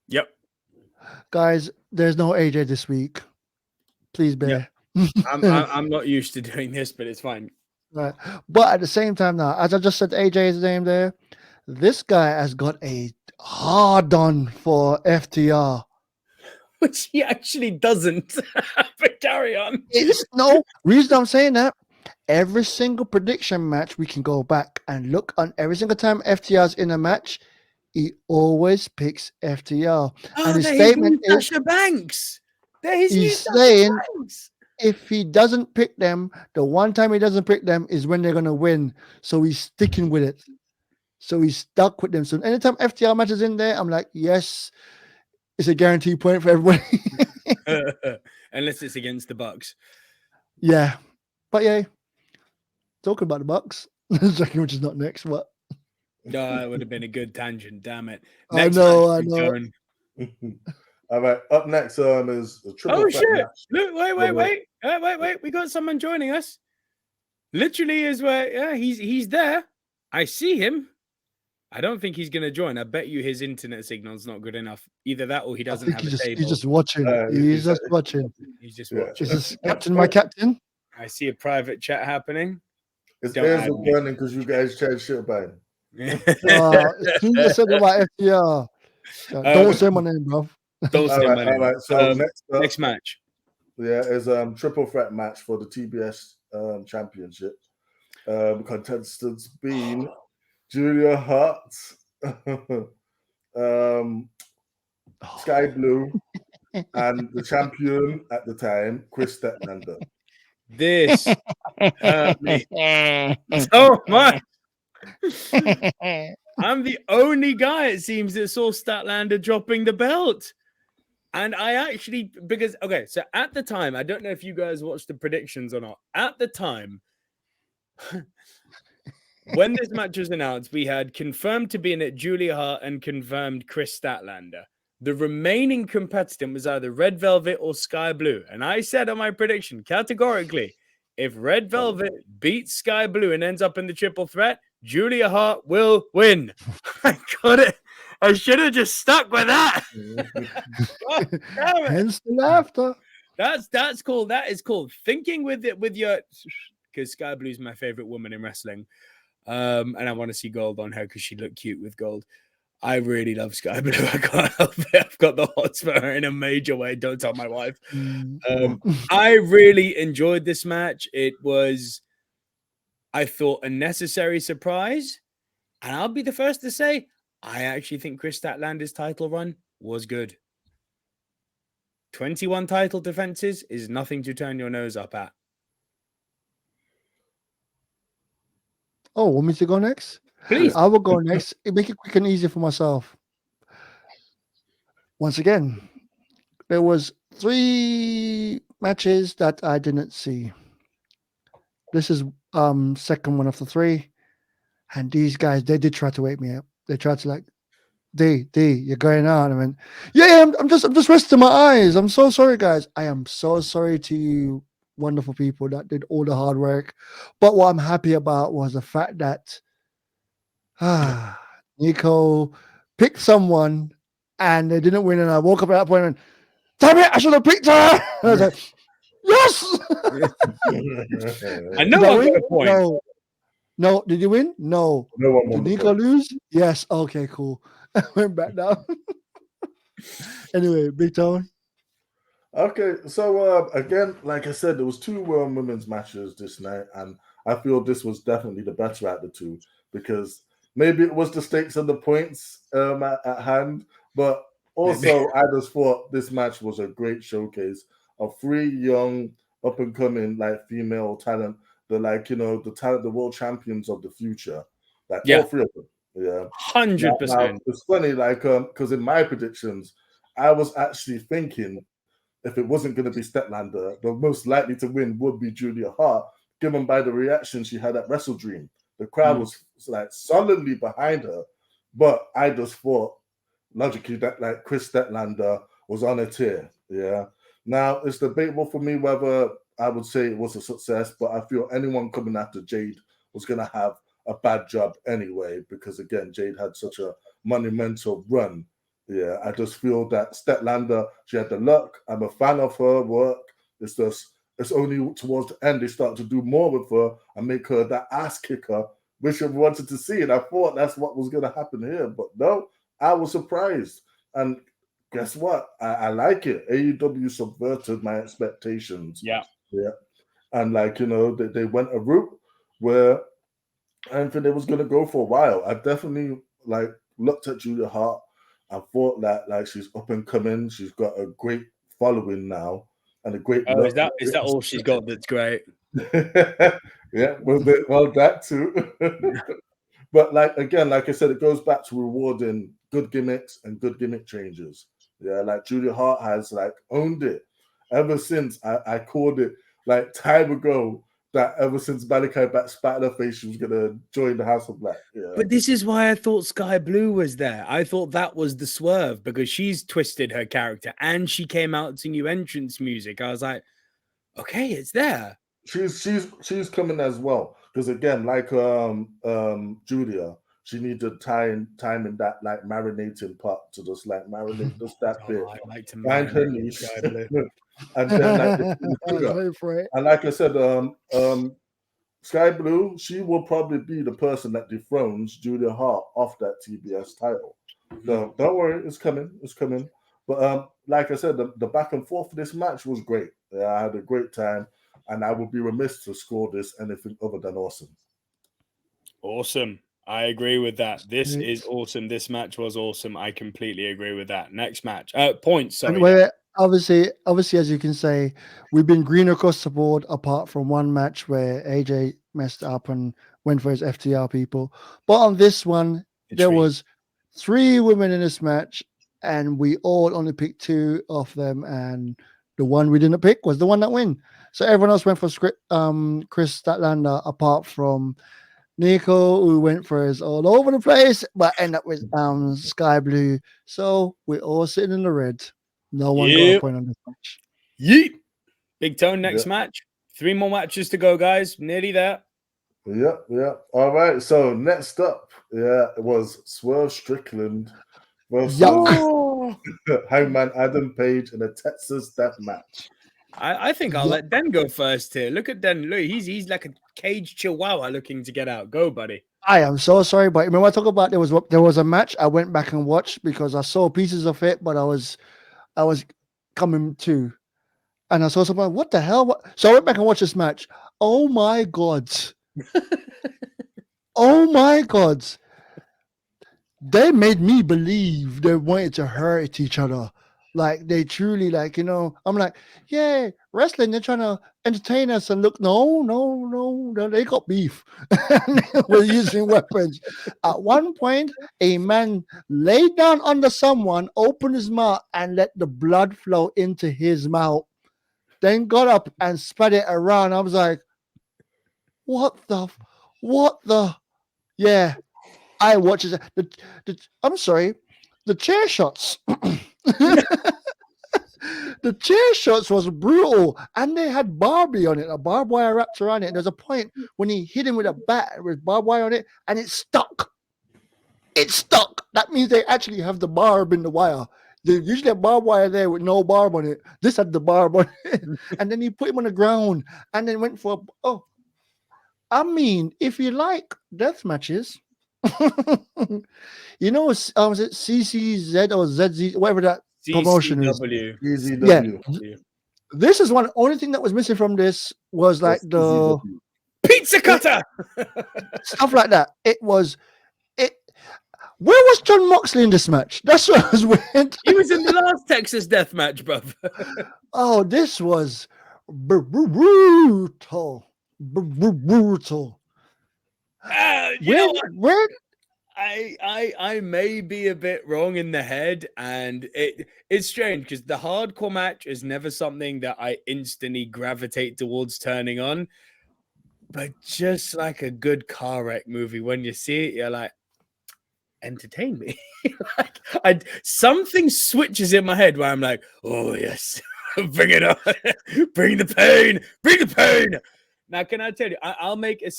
[SPEAKER 2] Yep.
[SPEAKER 3] Guys, there's no AJ this week. Please bear.
[SPEAKER 2] I'm not used to doing this, but it's fine.
[SPEAKER 3] Right. But at the same time now, as I just said AJ's name there, this guy has got a hard on for FTR.
[SPEAKER 2] Which he actually doesn't. But carry on.
[SPEAKER 3] It's no reason I'm saying that. Every single prediction match, we can go back and look on every single time FTR's in a match, he always picks FTR. And his statement is
[SPEAKER 2] Sasha Banks.
[SPEAKER 3] he's saying if he doesn't pick them, the one time he doesn't pick them is when they're gonna win. So he's sticking with it. So he's stuck with them. So anytime FTR matches in there, I'm like, yes, it's a guaranteed point for everybody.
[SPEAKER 2] Unless it's against the Bucks.
[SPEAKER 3] Yeah. But yeah. Talking about the Bucks, which is not next, but
[SPEAKER 2] No, it would have been a good tangent, damn it.
[SPEAKER 3] I know.
[SPEAKER 4] All right, up next is a triple threat
[SPEAKER 2] shit.
[SPEAKER 4] match.
[SPEAKER 2] Look, wait. We got someone joining us. Literally is where he's there. I see him. I don't think he's gonna join. I bet you his internet signal's not good enough. Either that or he doesn't have a table.
[SPEAKER 3] He's just watching. He's just watching.
[SPEAKER 2] He's just watching.
[SPEAKER 3] Is this Captain, my captain?
[SPEAKER 2] I see a private chat happening.
[SPEAKER 4] His ears are burning because you guys tried shit about him.
[SPEAKER 3] He just said about FTR. Don't say my name, bro.
[SPEAKER 2] Don't say my name.
[SPEAKER 4] All right. So
[SPEAKER 2] next match.
[SPEAKER 4] Yeah, is triple threat match for the TBS championship. Contestants being Julia Hart, Sky Blue, and the champion at the time, Chris Statlander.
[SPEAKER 2] This hurt me so much. I'm the only guy, it seems, that saw Statlander dropping the belt. And I actually, so at the time, I don't know if you guys watched the predictions or not. At the time, when this match was announced, we had confirmed to be in it Julia Hart and confirmed Chris Statlander. The remaining competitor was either Red Velvet or Sky Blue. And I said on my prediction, categorically, if Red Velvet beats Sky Blue and ends up in the triple threat, Julia Hart will win. I got it. I should have just stuck with that.
[SPEAKER 3] Hence the laughter.
[SPEAKER 2] That's called. That is called thinking with your. Because Sky Blue's my favorite woman in wrestling. And I want to see gold on her because she looked cute with gold. I really love Sky Blue. I can't help it. I've got the hots for her in a major way. Don't tell my wife. I really enjoyed this match. It was, I thought, a necessary surprise. And I'll be the first to say, I actually think Chris Statlander's title run was good. 21 title defenses is nothing to turn your nose up at.
[SPEAKER 3] Oh, want me to go next?
[SPEAKER 2] Please.
[SPEAKER 3] I will go next. Make it quick and easy for myself. Once again, there was 3 matches that I didn't see. This is second one of the 3. And these guys, they did try to wake me up. They tried to like, D, you're going out. I went, yeah, I'm just resting my eyes. I'm so sorry, guys. I am so sorry to you wonderful people that did all the hard work. But what I'm happy about was the fact that Nico picked someone and they didn't win. And I woke up at that point and, damn it, I should have picked her. I was like, yes.
[SPEAKER 2] I know I got a point.
[SPEAKER 3] No, did you win? No.
[SPEAKER 4] No one won.
[SPEAKER 3] Did Nico lose? Yes. Okay, cool. I went back down. Anyway, Big Tone.
[SPEAKER 4] Okay, so again, like I said, there was 2 women's matches this night, and I feel this was definitely the better out of the 2 because maybe it was the stakes and the points at hand, but also I just thought this match was a great showcase of 3 young up and coming like female talent. The the talent, the world champions of the future, like all 3 of them. Yeah,
[SPEAKER 2] 100%.
[SPEAKER 4] It's funny, because in my predictions, I was actually thinking if it wasn't going to be Statlander, the most likely to win would be Julia Hart, given by the reaction she had at Wrestle Dream. The crowd was like solidly behind her, but I just thought logically that like Chris Statlander was on a tear. Yeah. Now it's debatable for me whether I would say it was a success, but I feel anyone coming after Jade was going to have a bad job anyway, because again, Jade had such a monumental run. Yeah, I just feel that Statlander, she had the luck. I'm a fan of her work. It's only towards the end they start to do more with her and make her that ass kicker, which I wanted to see. And I thought that's what was going to happen here. But no, I was surprised. And guess what? I like it. AEW subverted my expectations.
[SPEAKER 2] Yeah.
[SPEAKER 4] And they went a route where I didn't think they was going to go for a while. I definitely looked at Julia Hart and thought that she's up and coming. She's got a great following now and a great.
[SPEAKER 2] Oh, is that all she's got? That's great.
[SPEAKER 4] Yeah, well, that too. But like I said, it goes back to rewarding good gimmicks and good gimmick changes. Yeah, like Julia Hart has owned it ever since I called it time ago. That ever since Malachi Bat spat in her face, she was gonna join the House of Black. Yeah.
[SPEAKER 2] But this is why I thought Sky Blue was there. I thought that was the swerve because she's twisted her character and she came out to new entrance music. I was like, okay, it's there.
[SPEAKER 4] She's coming as well because again, Julia, she needed time in that marinating pot to just marinate just that bit.
[SPEAKER 2] I like to
[SPEAKER 4] find her niche. And then and like I said, Sky Blue, she will probably be the person that dethrones Julia Hart off that TBS title. So don't worry, it's coming. But like I said, the back and forth for this match was great. Yeah, I had a great time, and I would be remiss to score this anything other than awesome.
[SPEAKER 2] Awesome. I agree with that. This is awesome. This match was awesome. I completely agree with that. Next match. Points, sorry.
[SPEAKER 3] Obviously, as you can say, we've been green across the board, apart from one match where AJ messed up and went for his FTR people. But on this one, there was 3 women in this match, and we all only picked 2 of them, and the one we didn't pick was the one that win. So everyone else went for Chris Statlander, apart from Nico, who went for his all over the place, but ended up with Sky Blue. So we're all sitting in the red. No one got a point on this match.
[SPEAKER 2] Yeet. Big Tone, next match. 3 more matches to go, guys. Nearly there.
[SPEAKER 4] Yeah. All right. So next up, it was Swerve Strickland versus Hangman Adam Page in a Texas death match.
[SPEAKER 2] I think I'll let Den go first here. Look at Den. Look, he's like a caged chihuahua looking to get out. Go, buddy.
[SPEAKER 3] I am so sorry, but remember I talk about there was a match I went back and watched because I saw pieces of it, but I was coming to, and I saw something. What the hell? So I went back and watched this match. Oh my god! Oh my god! They made me believe they wanted to hurt each other. Like they truly, like, I'm like, yeah, wrestling, they're trying to entertain us and look, no, they got beef. We're using weapons. At one point, a man laid down under someone, opened his mouth, and let the blood flow into his mouth. Then got up and spread it around. I was like, what the? Yeah, I watched it. I'm sorry, the chair shots. The chair shots was brutal, and they had Barbie on it, a barbed wire wrapped around it. And there's a point when he hit him with a bat with barbed wire on it, and it stuck. It stuck. That means they actually have the barb in the wire. They usually have barbed wire there with no barb on it. This had the barb on it, and then he put him on the ground, and then went for I mean, if you like death matches. Was it CCZ or ZZ, whatever that promotion is?
[SPEAKER 4] EZW.
[SPEAKER 3] Yeah, this is only thing that was missing from this was like the
[SPEAKER 2] Pizza cutter
[SPEAKER 3] stuff like that. It. Where was John Moxley in this match? That's what I was weird.
[SPEAKER 2] He was in the last Texas death match, bruv.
[SPEAKER 3] Oh, this was brutal. Brutal. Where?
[SPEAKER 2] I may be a bit wrong in the head, and it's strange because the hardcore match is never something that I instantly gravitate towards turning on. But just like a good car wreck movie, when you see it, you're like, entertain me. Something switches in my head where I'm like, oh yes, bring it on, bring the pain. Now, can I tell you? I'll make a.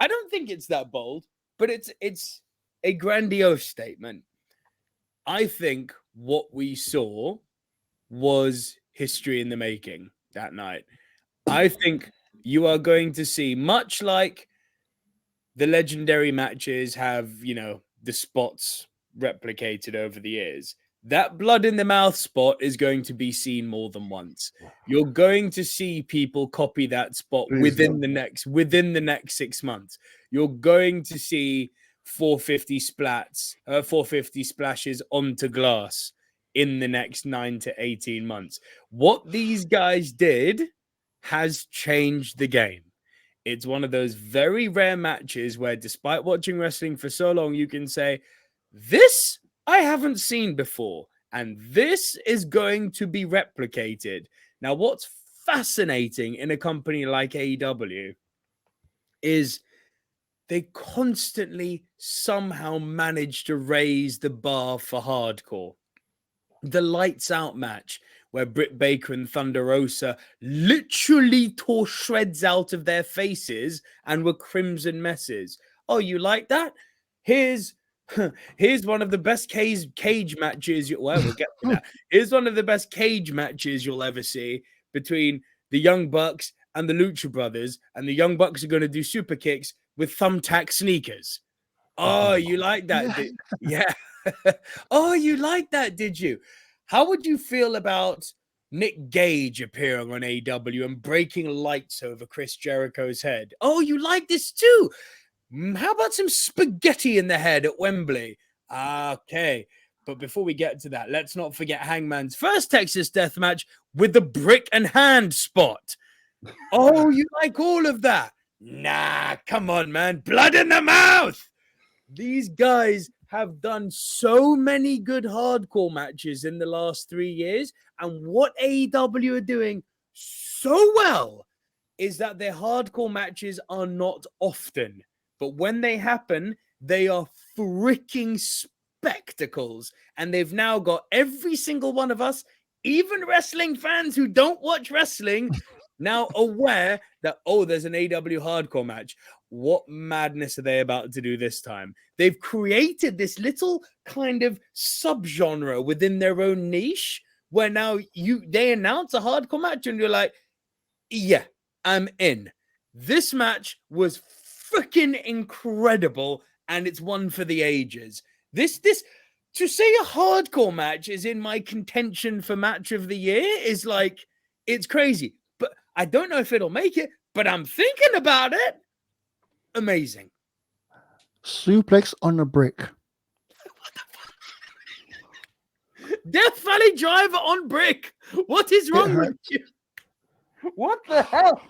[SPEAKER 2] I don't think it's that bold, but it's a grandiose statement. I think what we saw was history in the making that night. I think you are going to see, much like the legendary matches have, the spots replicated over the years. That blood in the mouth spot is going to be seen more than once. You're going to see people copy that spot within the next 6 months. You're going to see 450 splashes onto glass in the next 9 to 18 months. What these guys did has changed the game. It's one of those very rare matches where, despite watching wrestling for so long, you can say, this I haven't seen before, and this is going to be replicated. Now, what's fascinating in a company like AEW is they constantly somehow manage to raise the bar for hardcore. The lights out match where Britt Baker and Thunder Rosa literally tore shreds out of their faces and were crimson messes. Oh, you like that? Here's one of the best cage matches. We'll get to that. Here's one of the best cage matches you'll ever see between the Young Bucks and the Lucha Brothers, and the Young Bucks are going to do super kicks with thumbtack sneakers. Oh, you like that? Yeah. Oh, you like that, did you? How would you feel about Nick Gage appearing on AEW and breaking lights over Chris Jericho's head? Oh, you like this too? How about some spaghetti in the head at Wembley? Okay. But before we get to that, let's not forget Hangman's first Texas death match with the brick and hand spot. Oh, you like all of that? Nah, come on, man. Blood in the mouth. These guys have done so many good hardcore matches in the last 3 years. And what AEW are doing so well is that their hardcore matches are not often. But when they happen, they are freaking spectacles. And they've now got every single one of us, even wrestling fans who don't watch wrestling, now aware that, oh, there's an AEW hardcore match. What madness are they about to do this time? They've created this little kind of subgenre within their own niche where now they announce a hardcore match and you're like, yeah, I'm in. This match was freaking incredible, and it's one for the ages. This to say a hardcore match is in my contention for match of the year is like, it's crazy. But I don't know if it'll make it, but I'm thinking about it. Amazing.
[SPEAKER 3] Suplex on the brick.
[SPEAKER 2] Death Valley Driver on brick. What is wrong with you? What the hell?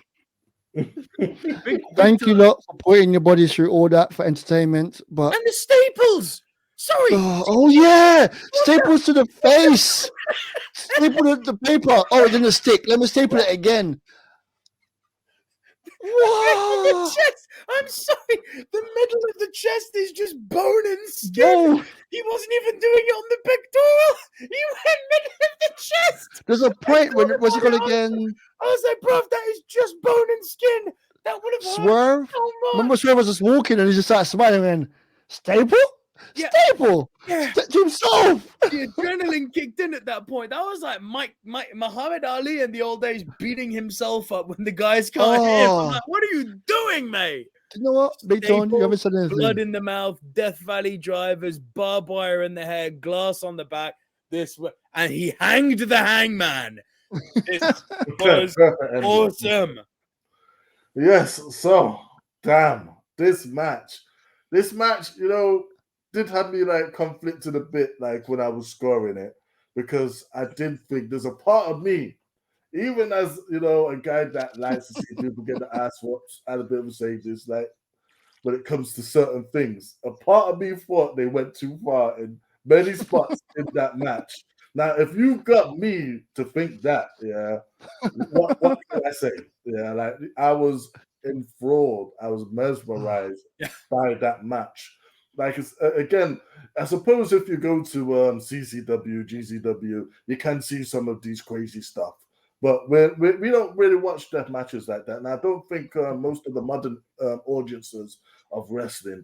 [SPEAKER 3] Thank you lot for putting your bodies through all that for entertainment. But
[SPEAKER 2] And the staples. Sorry.
[SPEAKER 3] oh yeah, staples to the face. Staple the paper. Oh, then the stick. Let me staple it again.
[SPEAKER 2] The
[SPEAKER 3] Wow.
[SPEAKER 2] chest. I'm sorry. The middle of the chest is just bone and skin.
[SPEAKER 3] No,
[SPEAKER 2] He wasn't even doing it on the pectoral. He went middle of the chest.
[SPEAKER 3] there's a point when what's it called again?
[SPEAKER 2] I was like, bro, that is just bone and skin. That would have hurt
[SPEAKER 3] Swerve.
[SPEAKER 2] so much.
[SPEAKER 3] Remember, Swerve was just walking and he just started smiling and staple,
[SPEAKER 2] Yeah.
[SPEAKER 3] staple
[SPEAKER 2] Yeah.
[SPEAKER 3] to himself.
[SPEAKER 2] The adrenaline kicked in at that point. That was like Muhammad Ali in the old days beating himself up when the guys can't hit him.
[SPEAKER 3] Oh.
[SPEAKER 2] I'm like, what are you doing, mate?
[SPEAKER 3] You know what, Big Tone, you haven't said anything.
[SPEAKER 2] Blood in the mouth, Death Valley drivers, barbed wire in the hair, glass on the back. And he hanged the hangman. It was awesome.
[SPEAKER 4] Yes, so damn this match, you know, did have me like conflicted a bit, like when I was scoring it, because I did think there's a part of me, even as you know, a guy that likes to see people get the ass whooped, and a bit of a sadist, like when it comes to certain things, a part of me thought they went too far in many spots in that match. Now, if you got me to think that, yeah, what can I say? Yeah, like I was enthralled, I was mesmerized by that match. Like it's again, I suppose if you go to CCW, GCW, you can see some of these crazy stuff. But we don't really watch death matches like that, and I don't think most of the modern audiences of wrestling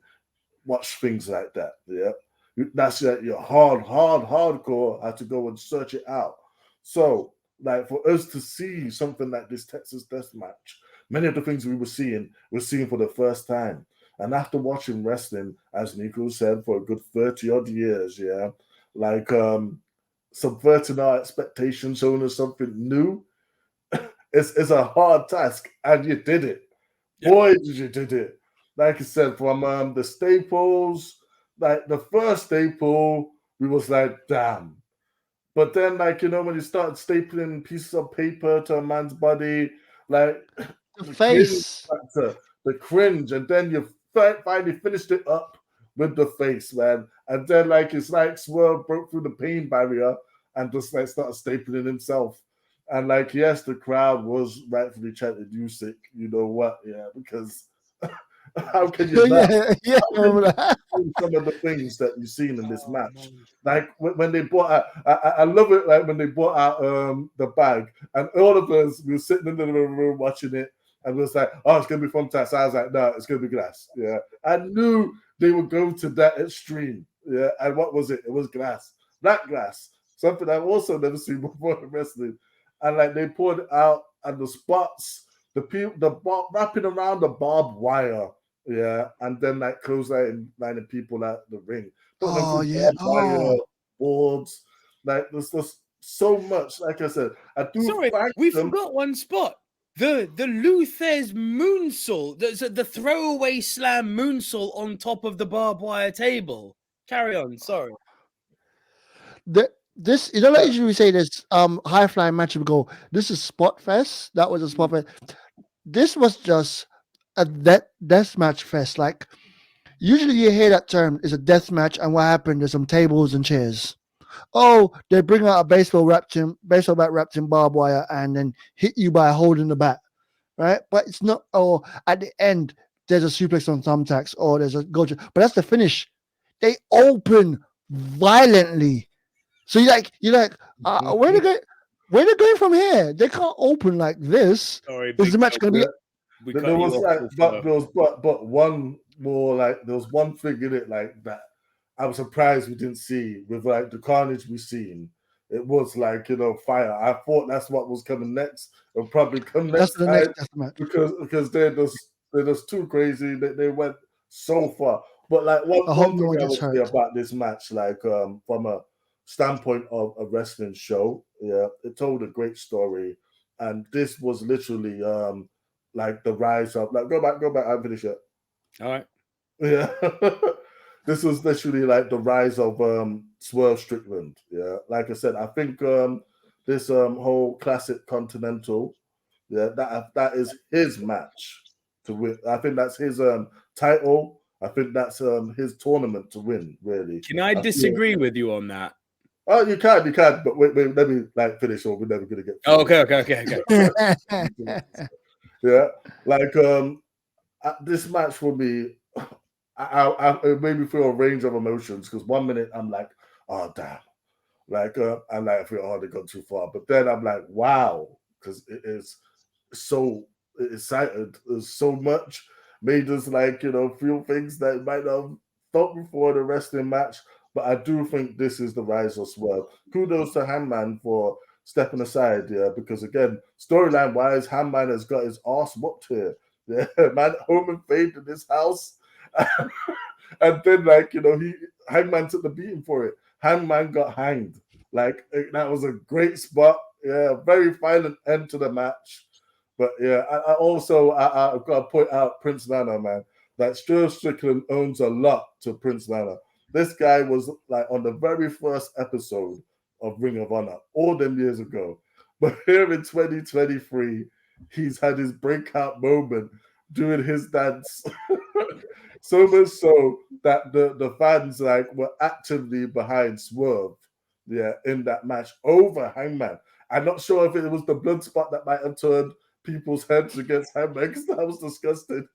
[SPEAKER 4] watch things like that. Yeah. That's your hardcore had to go and search it out. So, like for us to see something like this Texas Death Match, many of the things we were seeing for the first time. And after watching wrestling, as Nico said, for a good 30 odd years, yeah, like subverting our expectations, showing us something new, it's a hard task, and you did it. Yeah. Boy, did you did it. Like I said, from the staples. Like the first staple, we was like, damn. But then, like, you know, when you start stapling pieces of paper to a man's body, like
[SPEAKER 3] the face,
[SPEAKER 4] the cringe, and then you finally finished it up with the face, man. And then, like, it's like Swerve broke through the pain barrier and just like started stapling himself. And like, yes, the crowd was rightfully chanting, "You sick," you know what? Yeah, because. How can you not? Some of the things that you've seen in this match, like when they brought out, I love it. Like when they brought out the bag, and all of us we were sitting in the living room watching it, and we was like, "Oh, it's gonna be fantastic." I was like, "No, it's gonna be glass." Yeah, I knew they would go to that extreme. Yeah, and what was it? It was glass, black glass, something I've also never seen before in wrestling. And like they poured it out, and the spots, wrapping around the barbed wire. Yeah, and then like clotheslining people at the ring. Boards. Like there's just so much. Like I said,
[SPEAKER 2] we forgot one spot. The Luthez moonsault. The throwaway slam moonsault on top of the barbed wire table. Carry on. Sorry.
[SPEAKER 3] This, you know, like usually we say this high flying match, we go, this is Spot Fest. That was a Spot Fest. This was just a death match fest. Like usually you hear that term is a death match, and what happened? There's some tables and chairs. Oh, they bring out a baseball bat wrapped in barbed wire and then hit you by holding the bat, right? But it's not. Or at the end there's a suplex on thumbtacks, or there's a gotcha. But that's the finish. They open violently, so you're like, where they going from here? They can't open like this.
[SPEAKER 2] Sorry,
[SPEAKER 3] is the match going to be?
[SPEAKER 4] There was like, but one more, like there was one thing in it like that I was surprised we didn't see with like the carnage we seen. It was like, you know, fire. I thought that's what was coming next. It'll probably come next time because they're just They're just too crazy. They went so far. But like
[SPEAKER 3] I hope
[SPEAKER 4] one
[SPEAKER 3] no
[SPEAKER 4] thing
[SPEAKER 3] one
[SPEAKER 4] I
[SPEAKER 3] gets
[SPEAKER 4] would say
[SPEAKER 3] hurt.
[SPEAKER 4] about this match, like from a standpoint of a wrestling show, yeah, it told a great story, and this was literally like the rise of like go back, I'll finish it.
[SPEAKER 2] All right.
[SPEAKER 4] Yeah. This was literally like the rise of Swerve Strickland. Yeah. Like I said, I think this whole classic Continental, yeah, that is his match to win. I think that's his title. I think that's his tournament to win, really.
[SPEAKER 2] Can I disagree with you on that?
[SPEAKER 4] Oh, you can, but wait, let me like finish or we're never gonna get
[SPEAKER 2] Oh,
[SPEAKER 4] through
[SPEAKER 2] okay.
[SPEAKER 4] Yeah. Like this match for me, it made me feel a range of emotions because 1 minute I'm like, oh damn, like I'm like I feel oh they got too far, but then I'm like wow because it is so excited. There's so much made us like feel things that might not have felt before the wrestling match. But I do think this is the rise of Swerve. Kudos to Hangman for stepping aside, yeah, because again, storyline wise, Hangman has got his ass whooped here. Yeah, man, home and fade in this house. And then, like, Hangman took the beating for it. Hangman got hanged. Like, that was a great spot. Yeah, very violent end to the match. But yeah, I've got to point out Prince Nana, man. That Stuart Strickland owns a lot to Prince Nana. This guy was like on the very first episode of Ring of Honor, all them years ago. But here in 2023, he's had his breakout moment doing his dance. So much so that the fans like were actively behind Swerve, yeah, in that match over Hangman. I'm not sure if it was the blood spot that might have turned people's heads against Hangman because that was disgusting.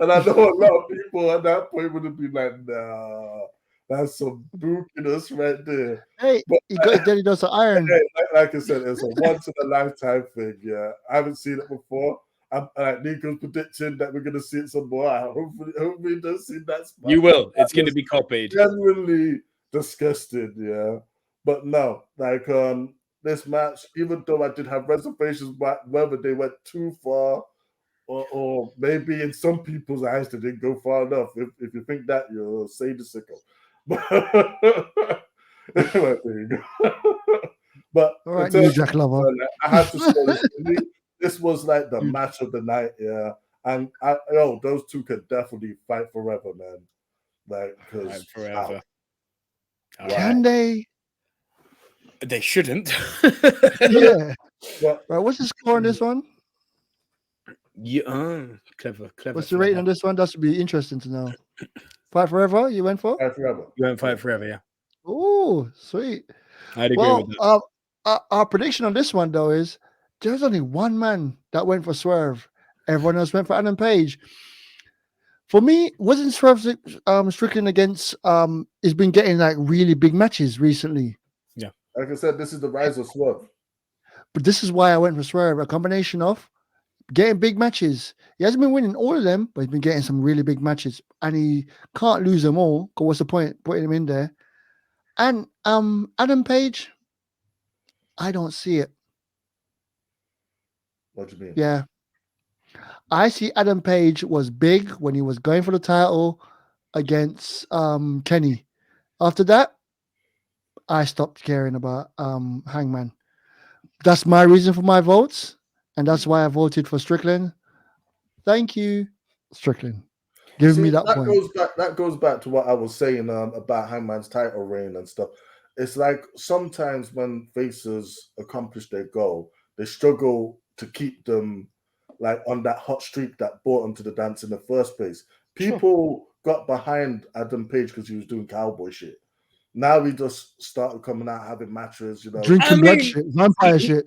[SPEAKER 4] And I know a lot of people at that point would have been like, nah, that's some bookiness right there.
[SPEAKER 3] Hey,
[SPEAKER 4] But
[SPEAKER 3] he got his daddy does the iron.
[SPEAKER 4] like I said, it's a once in a lifetime thing. Yeah, I haven't seen it before. I'm like Nico's prediction that we're gonna see it some more. Hopefully he does see that spot.
[SPEAKER 2] You will. It's going to be copied.
[SPEAKER 4] Genuinely disgusted, yeah. But no, like this match, even though I did have reservations about whether they went too far, or maybe in some people's eyes they didn't go far enough. If you think that, you're sadistic. Anyway, there you go. But
[SPEAKER 3] All right, New Jack Lover.
[SPEAKER 4] I had to say this was like the match of the night, yeah. And those two could definitely fight forever, man. Like, because
[SPEAKER 2] Forever.
[SPEAKER 3] Can they?
[SPEAKER 2] They shouldn't.
[SPEAKER 3] Yeah.
[SPEAKER 4] But,
[SPEAKER 3] Right, what's the score on this one?
[SPEAKER 2] Yeah, clever.
[SPEAKER 3] What's the rating on this one? That should be interesting to know. Fight forever? You went for?
[SPEAKER 4] fight forever.
[SPEAKER 2] You won't fight forever, yeah.
[SPEAKER 3] Oh, sweet.
[SPEAKER 2] I'd agree with that.
[SPEAKER 3] Our prediction on this one though is there's only one man that went for Swerve. Everyone else went for Adam Page. For me, wasn't Swerve Strickland against he's been getting like really big matches recently.
[SPEAKER 2] Yeah.
[SPEAKER 4] Like I said, this is the rise of Swerve.
[SPEAKER 3] But this is why I went for Swerve. A combination of getting big matches. He hasn't been winning all of them, but he's been getting some really big matches. And he can't lose them all. Because what's the point putting him in there? And Adam Page, I don't see it.
[SPEAKER 4] What do you mean?
[SPEAKER 3] Yeah. I see Adam Page was big when he was going for the title against Kenny. After that, I stopped caring about Hangman. That's my reason for my votes, and that's why I voted for Strickland. Thank you, Strickland. Give me that point.
[SPEAKER 4] That goes back to what I was saying about Hangman's title reign and stuff. It's like sometimes when faces accomplish their goal, they struggle to keep them like on that hot streak that brought them to the dance in the first place. People got behind Adam Page because he was doing cowboy shit. Now he just started coming out having matches,
[SPEAKER 3] drinking blood shit, vampire shit.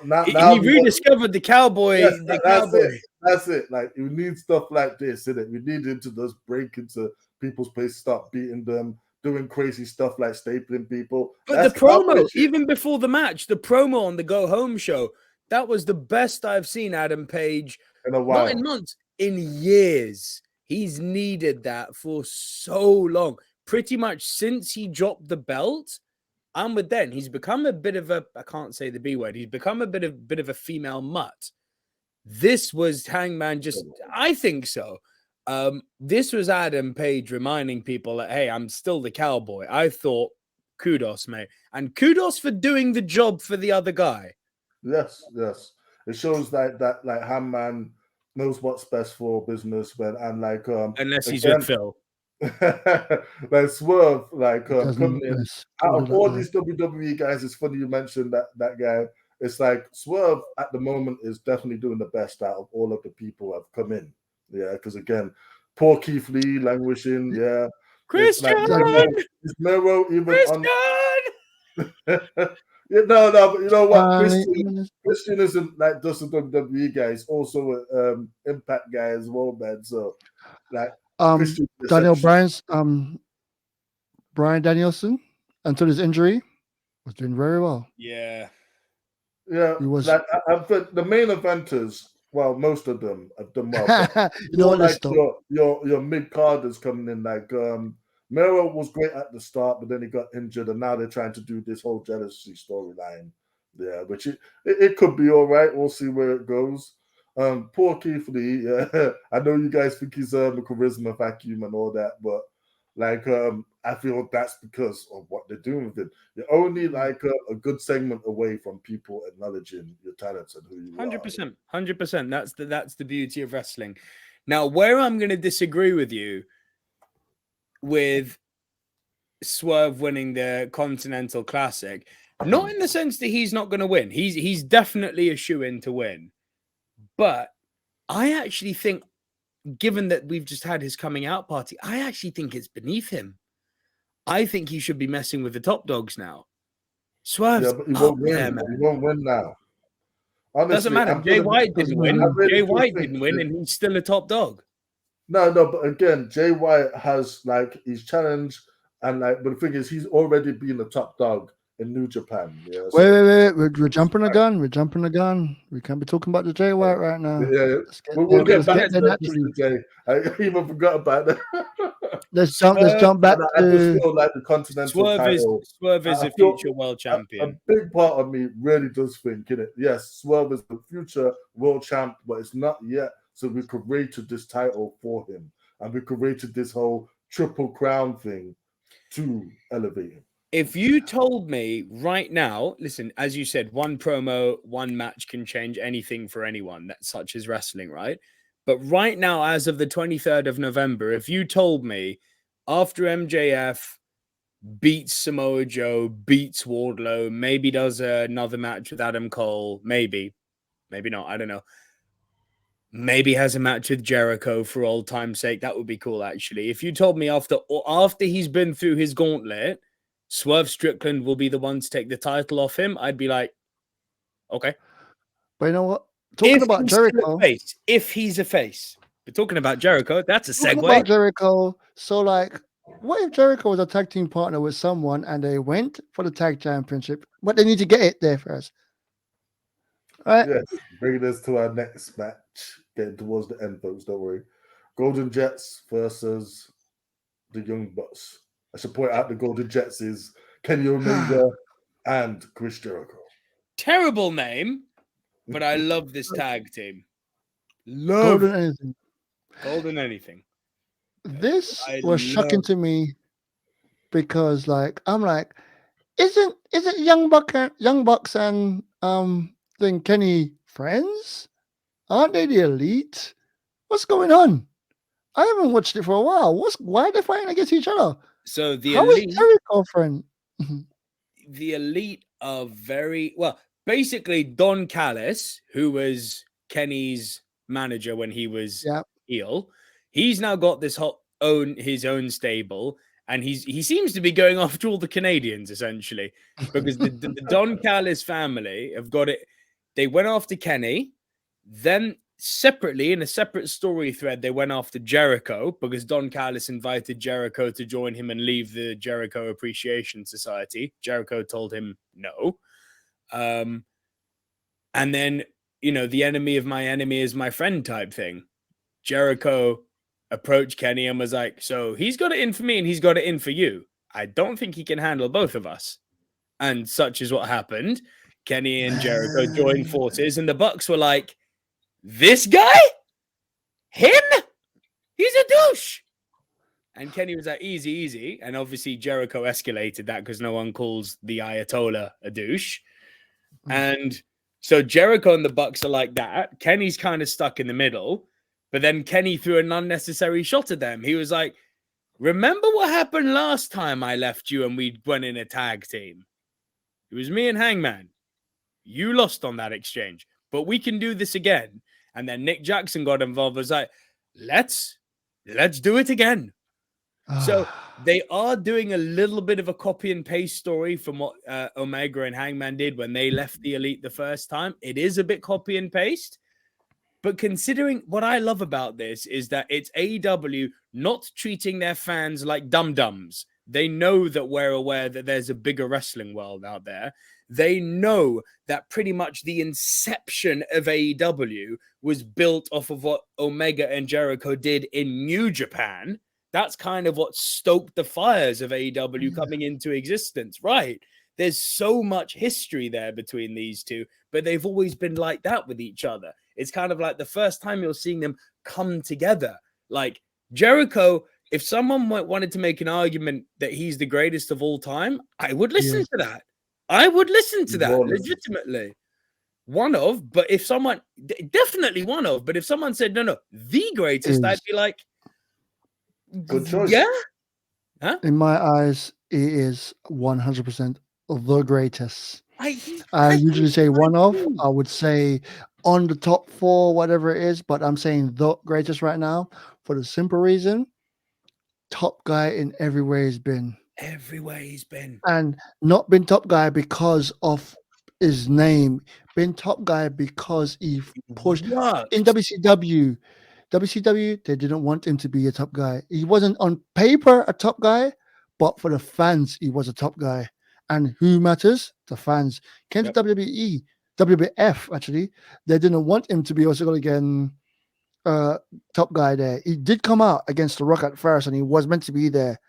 [SPEAKER 2] Now he rediscovered the cowboy.
[SPEAKER 4] Yes,
[SPEAKER 2] cowboy.
[SPEAKER 4] That's it. Like you need stuff like this, innit? We need him to just break into people's place, start beating them, doing crazy stuff like stapling people.
[SPEAKER 2] But
[SPEAKER 4] that's
[SPEAKER 2] the promo, even before the match, the promo on the Go Home show, that was the best I've seen Adam Page
[SPEAKER 4] in a while.
[SPEAKER 2] Not in months, in years. He's needed that for so long. Pretty much since he dropped the belt, and with then he's become a bit of a, I can't say the B word, he's become a bit of a female mutt. This was Hangman just, I think so. This was Adam Page reminding people that, hey, I'm still the cowboy. I thought, kudos, mate. And kudos for doing the job for the other guy.
[SPEAKER 4] Yes. It shows that like Hangman knows what's best for business, and like
[SPEAKER 2] Unless he's
[SPEAKER 4] again,
[SPEAKER 2] with Phil.
[SPEAKER 4] like Swerve, like
[SPEAKER 3] Doesn't
[SPEAKER 4] coming in
[SPEAKER 3] miss.
[SPEAKER 4] out of all these WWE guys. It's funny you mentioned that guy. It's like Swerve at the moment is definitely doing the best out of all of the people who have come in. Yeah, because again, poor Keith Lee languishing. Yeah,
[SPEAKER 2] Christian!
[SPEAKER 4] Is Miro even
[SPEAKER 2] Christian!
[SPEAKER 4] Yeah, no, but you know what?
[SPEAKER 3] Christian
[SPEAKER 4] Christian isn't like just a WWE guy. He's also an Impact guy as well, man. So, like, Christian
[SPEAKER 3] Daniel
[SPEAKER 4] essentially-
[SPEAKER 3] Brian Danielson, until his injury, was doing very well.
[SPEAKER 2] Yeah.
[SPEAKER 4] Yeah,
[SPEAKER 3] He was-
[SPEAKER 4] like the main eventers. Well, most of them have done well. But
[SPEAKER 3] You know what?
[SPEAKER 4] like
[SPEAKER 3] Let's stop.
[SPEAKER 4] your mid carders coming in. Like Miro was great at the start, but then he got injured, and now they're trying to do this whole jealousy storyline. Yeah, which it could be all right. We'll see where it goes. Poor Keith Lee. Yeah, I know you guys think he's a charisma vacuum and all that, but like I feel that's because of what they're doing with him. You're only like a good segment away from people acknowledging your talents and who you
[SPEAKER 2] 100%. 100%. That's the beauty of wrestling. Now, where I'm going to disagree with you with Swerve winning the Continental Classic, not in the sense that he's not going to win. He's definitely a shoo-in to win. But I actually think, given that we've just had his coming out party, I actually think it's beneath him. I think he should be messing with the top dogs now. Swerve's
[SPEAKER 4] Yeah, but he
[SPEAKER 2] up
[SPEAKER 4] won't win.
[SPEAKER 2] there, man.
[SPEAKER 4] He won't win now. Honestly,
[SPEAKER 2] Doesn't matter.
[SPEAKER 4] I'm
[SPEAKER 2] Jay
[SPEAKER 4] gonna-
[SPEAKER 2] White didn't win.
[SPEAKER 4] I really
[SPEAKER 2] Jay
[SPEAKER 4] do
[SPEAKER 2] White
[SPEAKER 4] think
[SPEAKER 2] didn't win,
[SPEAKER 4] that-
[SPEAKER 2] and he's still a top dog.
[SPEAKER 4] No, but again, Jay White has like he's challenged, and like, but the thing is, he's already been a top dog in New Japan. Yeah, so-
[SPEAKER 3] Wait. We're jumping the gun. We're jumping the gun. We can't be talking about the Jay White right now.
[SPEAKER 4] Yeah,
[SPEAKER 3] Let's get
[SPEAKER 4] we'll
[SPEAKER 3] there-
[SPEAKER 4] get
[SPEAKER 3] let's
[SPEAKER 4] back
[SPEAKER 3] get
[SPEAKER 4] to
[SPEAKER 3] there
[SPEAKER 4] that,
[SPEAKER 3] naturally.
[SPEAKER 4] Mr. Jay. I even forgot about that.
[SPEAKER 3] Let's jump back
[SPEAKER 4] I just
[SPEAKER 3] to
[SPEAKER 4] feel like the Continental
[SPEAKER 2] Swerve is
[SPEAKER 4] I
[SPEAKER 2] a
[SPEAKER 4] feel-
[SPEAKER 2] future world
[SPEAKER 4] a
[SPEAKER 2] champion.
[SPEAKER 4] big part of me really does think, innit? Yes, Swerve is the future world champ, but it's not yet. So we created this title for him, and we created this whole triple crown thing to elevate him.
[SPEAKER 2] If you told me right now, listen, as you said, one promo, one match can change anything for anyone. That's such as wrestling, right? But right now, as of the 23rd of November, if you told me after MJF beats Samoa Joe, beats Wardlow, maybe does another match with Adam Cole, maybe not, I don't know. Maybe has a match with Jericho for old time's sake, that would be cool, actually. If you told me after he's been through his gauntlet, Swerve Strickland will be the one to take the title off him, I'd be like, okay.
[SPEAKER 3] But you know what? Talking about Jericho.
[SPEAKER 2] If he's a face. But talking about Jericho, that's a
[SPEAKER 3] Talking
[SPEAKER 2] segue.
[SPEAKER 3] about Jericho. So, like, what if Jericho was a tag team partner with someone and they went for the tag championship, but they need to get it there first? All right.
[SPEAKER 4] Yes, bringing us to our next match, getting towards the end, folks. Don't worry. Golden Jets versus the Young Bucks. I should point out the Golden Jets is Kenny Omega and Chris Jericho.
[SPEAKER 2] Terrible name, but I love this tag team. Love
[SPEAKER 3] Golden anything.
[SPEAKER 2] Golden anything.
[SPEAKER 3] This
[SPEAKER 2] I
[SPEAKER 3] was shocking
[SPEAKER 2] love-
[SPEAKER 3] to me because, like, I'm like, isn't Young Bucks and then Kenny friends? Aren't they the Elite? What's going on? I haven't watched it for a while. Why are they fighting against each other?
[SPEAKER 2] So the
[SPEAKER 3] How is
[SPEAKER 2] elite,
[SPEAKER 3] Jericho friend?
[SPEAKER 2] the elite are very well. Basically, Don Callis, who was Kenny's manager when he was
[SPEAKER 3] Yeah.
[SPEAKER 2] heel, he's now got his own stable, and he seems to be going after all the Canadians essentially, because the Don Callis family have got it. They went after Kenny, then separately in a separate story thread, they went after Jericho because Don Callis invited Jericho to join him and leave the Jericho Appreciation Society. Jericho told him no. And then, the enemy of my enemy is my friend type thing. Jericho approached Kenny and was like, so he's got it in for me and he's got it in for you. I don't think he can handle both of us. And such is what happened. Kenny and Jericho joined forces, and the Bucks were like, This guy? Him? He's a douche. And Kenny was like, easy, easy. And obviously Jericho escalated that because no one calls the Ayatollah a douche. And so Jericho and the Bucks are like that. Kenny's kind of stuck in the middle. But then Kenny threw an unnecessary shot at them. He was like, remember what happened last time I left you and we went in a tag team? It was me and Hangman. You lost on that exchange, but we can do this again. And then Nick Jackson got involved. Was like, let's do it again. So they are doing a little bit of a copy and paste story from what Omega and Hangman did when they left the Elite the first time. It is a bit copy and paste. But considering what I love about this is that it's AEW not treating their fans like dum-dums. They know that we're aware that there's a bigger wrestling world out there. They know that pretty much the inception of AEW was built off of what Omega and Jericho did in New Japan. That's kind of what stoked the fires of AEW coming into existence, right? There's so much history there between these two, but they've always been like that with each other. It's kind of like the first time you're seeing them come together. Like Jericho, if someone wanted to make an argument that he's the greatest of all time, I would listen to that. I would listen to that legitimately. One of, but if someone, definitely one of, but if someone said, no, the greatest, I'd be like,
[SPEAKER 4] good choice.
[SPEAKER 2] Yeah. Huh?
[SPEAKER 3] In my eyes, he is 100% the greatest. I usually say one of. I would say on the top 4, whatever it is, but I'm saying the greatest right now for the simple reason, top guy in every way he's been.
[SPEAKER 2] Everywhere he's been.
[SPEAKER 3] And not been top guy because of his name, been top guy because he pushed in WCW. WCW, they didn't want him to be a top guy. He wasn't on paper a top guy, but for the fans, he was a top guy. And who matters? The fans. Came to WWE, WWF, actually. They didn't want him to be also again top guy there. He did come out against The Rock at first, and he was meant to be there.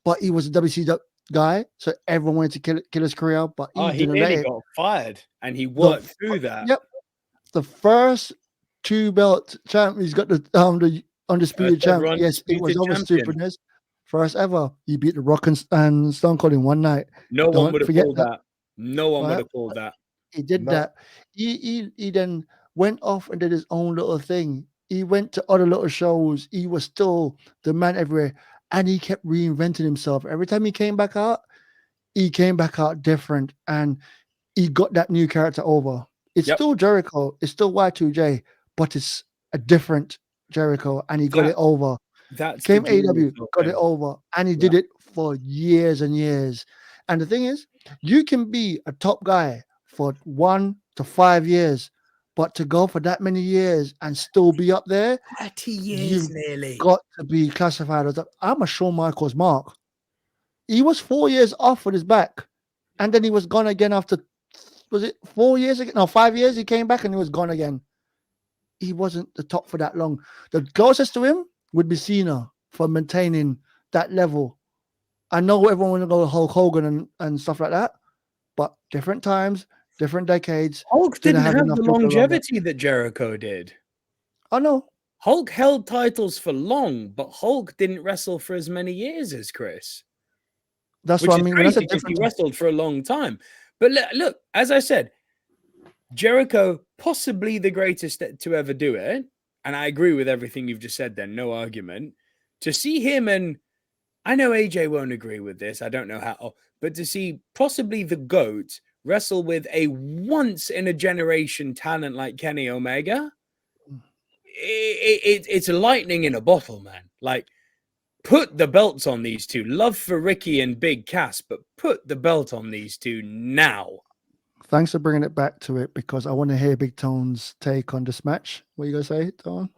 [SPEAKER 3] But he was a WCW guy, so everyone wanted to kill his career, but he didn't let it.
[SPEAKER 2] Got fired, and he worked through that.
[SPEAKER 3] Yep. The first 2-belt champ, he's got the undisputed champ. Yes, it was over stupidness. First ever, he beat The Rock and Stone Cold in one night.
[SPEAKER 2] No one would have called that. No one would have called that.
[SPEAKER 3] He did that. He then went off and did his own little thing. He went to other little shows. He was still the man everywhere. And he kept reinventing himself. Every time he came back out different. And he got that new character over. It's still Jericho. It's still Y2J. But it's a different Jericho. And he got it over. Came AEW, got it over. And he did it for years and years. And the thing is, you can be a top guy for 1 to 5 years. But to go for that many years and still be up there,
[SPEAKER 2] 30 years nearly.
[SPEAKER 3] Got to be classified as I'm a Shawn Michaels mark. He was 4 years off with his back, and then he was gone again after. Was it 4 years again? No, 5 years. He came back and he was gone again. He wasn't the top for that long. The closest to him would be Cena for maintaining that level. I know everyone want to go Hulk Hogan and stuff like that, but different times. Different decades.
[SPEAKER 2] Hulk didn't have the longevity that Jericho did.
[SPEAKER 3] I know.
[SPEAKER 2] Hulk held titles for long, but Hulk didn't wrestle for as many years as Chris.
[SPEAKER 3] That's what I mean. When I said
[SPEAKER 2] he wrestled for a long time. But look, as I said, Jericho, possibly the greatest to ever do it. And I agree with everything you've just said then, no argument. To see him, and I know AJ won't agree with this, I don't know how, but to see possibly the GOAT wrestle with a once-in-a-generation talent like Kenny Omega, it's lightning in a bottle, man. Like, put the belts on these two. Love for Ricky and Big Cass, but put the belt on these two now.
[SPEAKER 3] Thanks for bringing it back to it, because I want to hear Big Tone's take on this match. What are you going to say, Tone?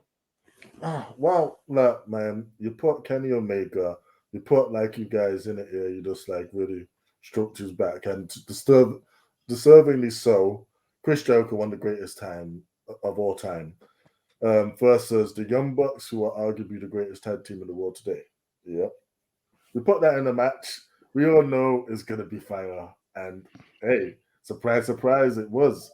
[SPEAKER 4] Well, look, man, you put Kenny Omega, you put like you guys in it here, you just like really stroked his back, and deservingly so. Chris Jericho won the greatest time of all time, versus the Young Bucks, who are arguably the greatest tag team in the world today. Yep. We put that in a match. We all know it's going to be fire. And hey, surprise, surprise, it was.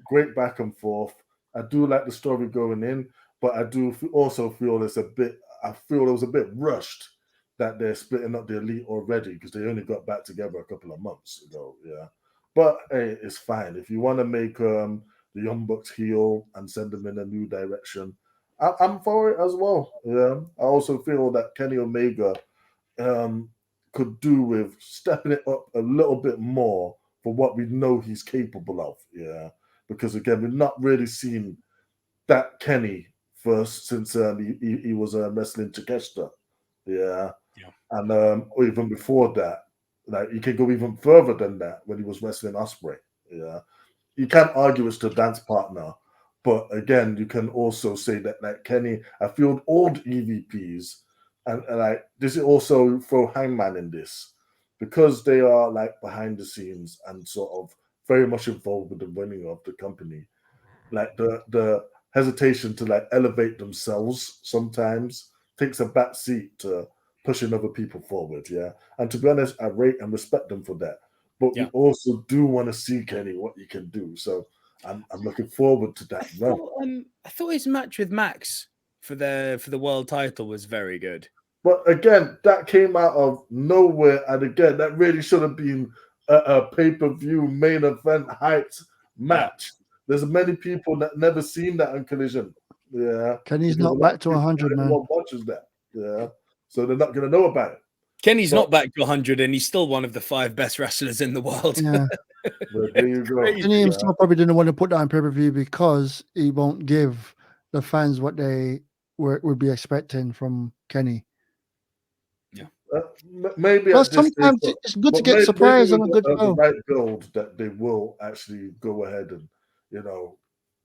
[SPEAKER 4] Great back and forth. I do like the story going in, but I do also feel it's a bit. I feel it was a bit rushed that they're splitting up the Elite already because they only got back together a couple of months ago. Yeah, but hey, it's fine if you want to make the Young Bucks heel and send them in a new direction. I'm for it as well. Yeah, I also feel that Kenny Omega could do with stepping it up a little bit more for what we know he's capable of. Yeah, because again, we've not really seen that Kenny first since he was wrestling Takeshita. Yeah. And or even before that, like you can go even further than that when he was wrestling Ospreay. Yeah. You can't argue it's the dance partner, but again, you can also say that like Kenny, I feel old EVPs, and like this is also throw Hangman in this because they are like behind the scenes and sort of very much involved with the running of the company. Like the hesitation to like elevate themselves sometimes takes a back seat to pushing other people forward. Yeah, and to be honest, I rate and respect them for that. But we also do want to see Kenny what he can do. So I'm looking forward to that run.
[SPEAKER 2] I thought his match with Max for the world title was very good.
[SPEAKER 4] But again, that came out of nowhere, and again, that really should have been a pay-per-view main event hyped match. There's many people that never seen that on Collision. Yeah,
[SPEAKER 3] Kenny's not back to 100, man.
[SPEAKER 4] Everyone watches that. Yeah, so they're not going to know about it.
[SPEAKER 2] Kenny's not back to 100, and he's still one of the 5 best wrestlers in the world.
[SPEAKER 3] Yeah.
[SPEAKER 4] There you go.
[SPEAKER 3] Kenny himself probably didn't want to put that on pay-per-view because he won't give the fans what they would be expecting from Kenny.
[SPEAKER 4] Yeah. Maybe
[SPEAKER 3] well, sometimes it's good to get surprised on a good show.
[SPEAKER 4] The right build that they will actually go ahead and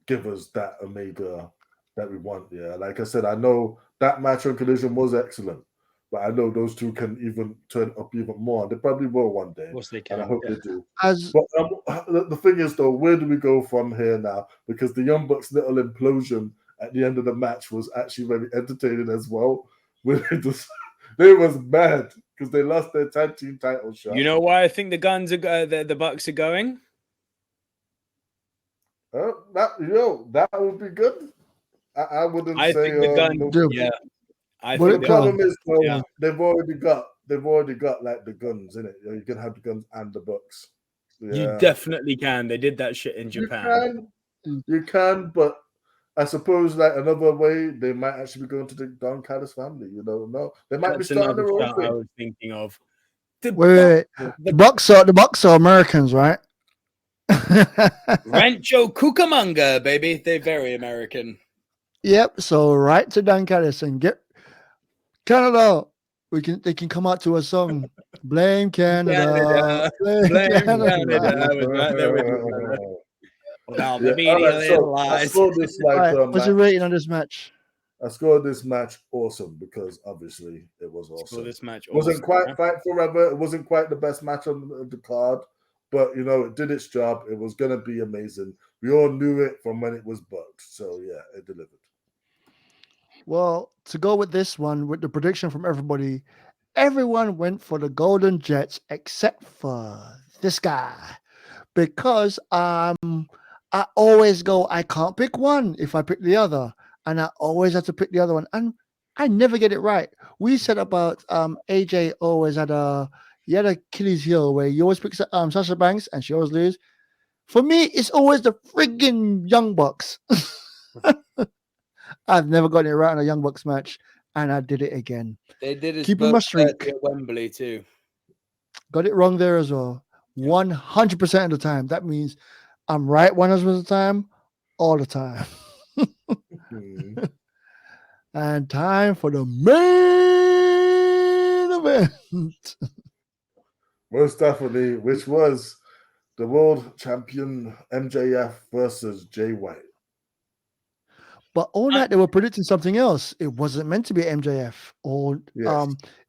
[SPEAKER 4] give us that Omega that we want. Yeah, like I said, I know that match on Collision was excellent, but I know those two can even turn up even more. They probably will one day.
[SPEAKER 2] Of course they can.
[SPEAKER 4] And I hope they do. But the thing is, though, where do we go from here now? Because the Young Bucks' little implosion at the end of the match was actually very entertaining as well. They was mad because they lost their tag team title shot.
[SPEAKER 2] You know why I think the Guns are the Bucks are going?
[SPEAKER 4] That would be good. I wouldn't say.
[SPEAKER 2] Think the Guns. Yeah.
[SPEAKER 4] The problem is though, they've already got like the Guns in it. You can have the Guns and the Bucks. Yeah.
[SPEAKER 2] You definitely can. They did that shit in Japan.
[SPEAKER 4] You can, but I suppose like another way they might actually be going to the Don Callis family. You don't know. They might be starting their own thing.
[SPEAKER 2] I was thinking of.
[SPEAKER 3] Wait. The Bucks are Americans, right?
[SPEAKER 2] Rancho Cucamonga, baby. They're very American.
[SPEAKER 3] Yep. So right to Don Callis and get Canada. They can come out to a song. Blame Canada. Blame Canada.
[SPEAKER 2] I was right there with you. Now the media lies.
[SPEAKER 3] What's your rating on this match?
[SPEAKER 4] I scored this match awesome because obviously it was awesome.
[SPEAKER 2] This match
[SPEAKER 4] wasn't quite Fight Forever. It wasn't quite the best match on the card, but it did its job. It was gonna be amazing. We all knew it from when it was booked. So yeah, it delivered.
[SPEAKER 3] Well, to go with this one, with the prediction from everybody, everyone went for the Golden Jets except for this guy. Because I always go, I can't pick one if I pick the other. And I always have to pick the other one. And I never get it right. We said about AJ always had Achilles heel where he always picks Sasha Banks and she always loses. For me, it's always the friggin' Young Bucks. I've never gotten it right in a Young Bucks match, and I did it again.
[SPEAKER 2] They did it
[SPEAKER 3] keeping my streak
[SPEAKER 2] at Wembley too.
[SPEAKER 3] Got it wrong there as well. 100% of the time. That means I'm right 100% of the time, all the time. And time for the main event.
[SPEAKER 4] Most definitely, which was the world champion MJF versus Jay White.
[SPEAKER 3] But all night they were predicting something else. It wasn't meant to be MJF. Or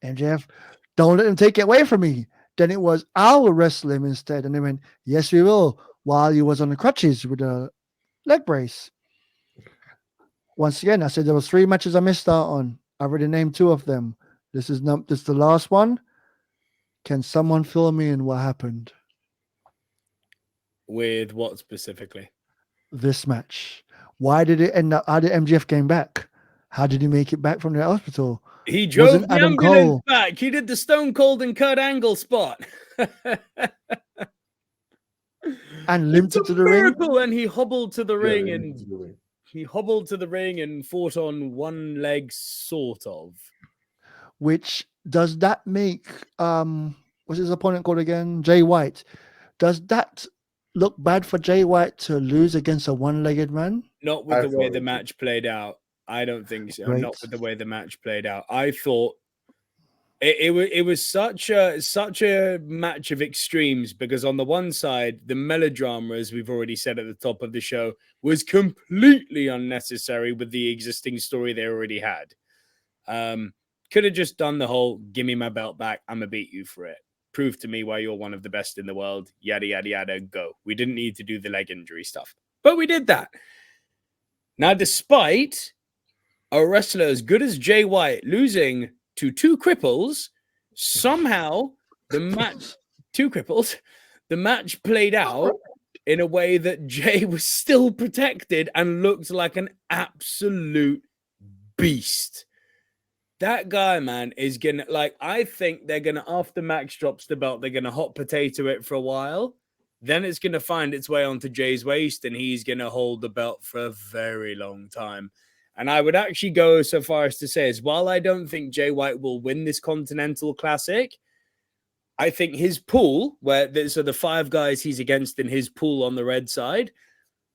[SPEAKER 3] MJF, don't let him take it away from me. Then it was, I'll wrestle him instead. And they went, yes, we will. While he was on the crutches with a leg brace. Once again, I said there was 3 matches I missed out on. I already named 2 of them. This is the last one. Can someone fill me in what happened?
[SPEAKER 2] With what specifically?
[SPEAKER 3] This match. Why did it end up? How did MGF came back? How did he make it back from the hospital?
[SPEAKER 2] He drove
[SPEAKER 3] Wasn't
[SPEAKER 2] the
[SPEAKER 3] Adam
[SPEAKER 2] ambulance
[SPEAKER 3] Cole?
[SPEAKER 2] back. He did the Stone Cold and Kurt Angle spot.
[SPEAKER 3] And limped
[SPEAKER 2] It's
[SPEAKER 3] it to
[SPEAKER 2] a
[SPEAKER 3] the ring?
[SPEAKER 2] miracle. And he hobbled to the
[SPEAKER 4] Yeah,
[SPEAKER 2] ring
[SPEAKER 4] he
[SPEAKER 2] and
[SPEAKER 4] needs to do it.
[SPEAKER 2] he hobbled to the ring and fought on one leg, sort of.
[SPEAKER 3] Which does that make what's his opponent called again? Jay White. Does that look bad for Jay White to lose against a one-legged man?
[SPEAKER 2] Not with
[SPEAKER 4] I
[SPEAKER 2] the way
[SPEAKER 4] thought
[SPEAKER 2] the
[SPEAKER 4] it
[SPEAKER 2] match played out. I don't think so.
[SPEAKER 3] Great.
[SPEAKER 2] Not with the way the match played out. I thought it was such a match of extremes, because on the one side, the melodrama, as we've already said at the top of the show, was completely unnecessary with the existing story they already had. Could have just done the whole "give me my belt back, I'm gonna beat you for it. Prove to me why you're one of the best in the world." Yada yada yada. Go. We didn't need to do the leg injury stuff, but we did that. Now, despite a wrestler as good as Jay White losing to two cripples, somehow the match played out in a way that Jay was still protected and looked like an absolute beast. That guy, man, is gonna, like, I think they're gonna, after Max drops the belt, they're gonna hot potato it for a while. Then it's gonna find its way onto Jay's waist, and he's gonna hold the belt for a very long time. And I would actually go so far as to say, as while I don't think Jay White will win this Continental Classic, I think his pool, where there's the five guys he's against in his pool on the red side,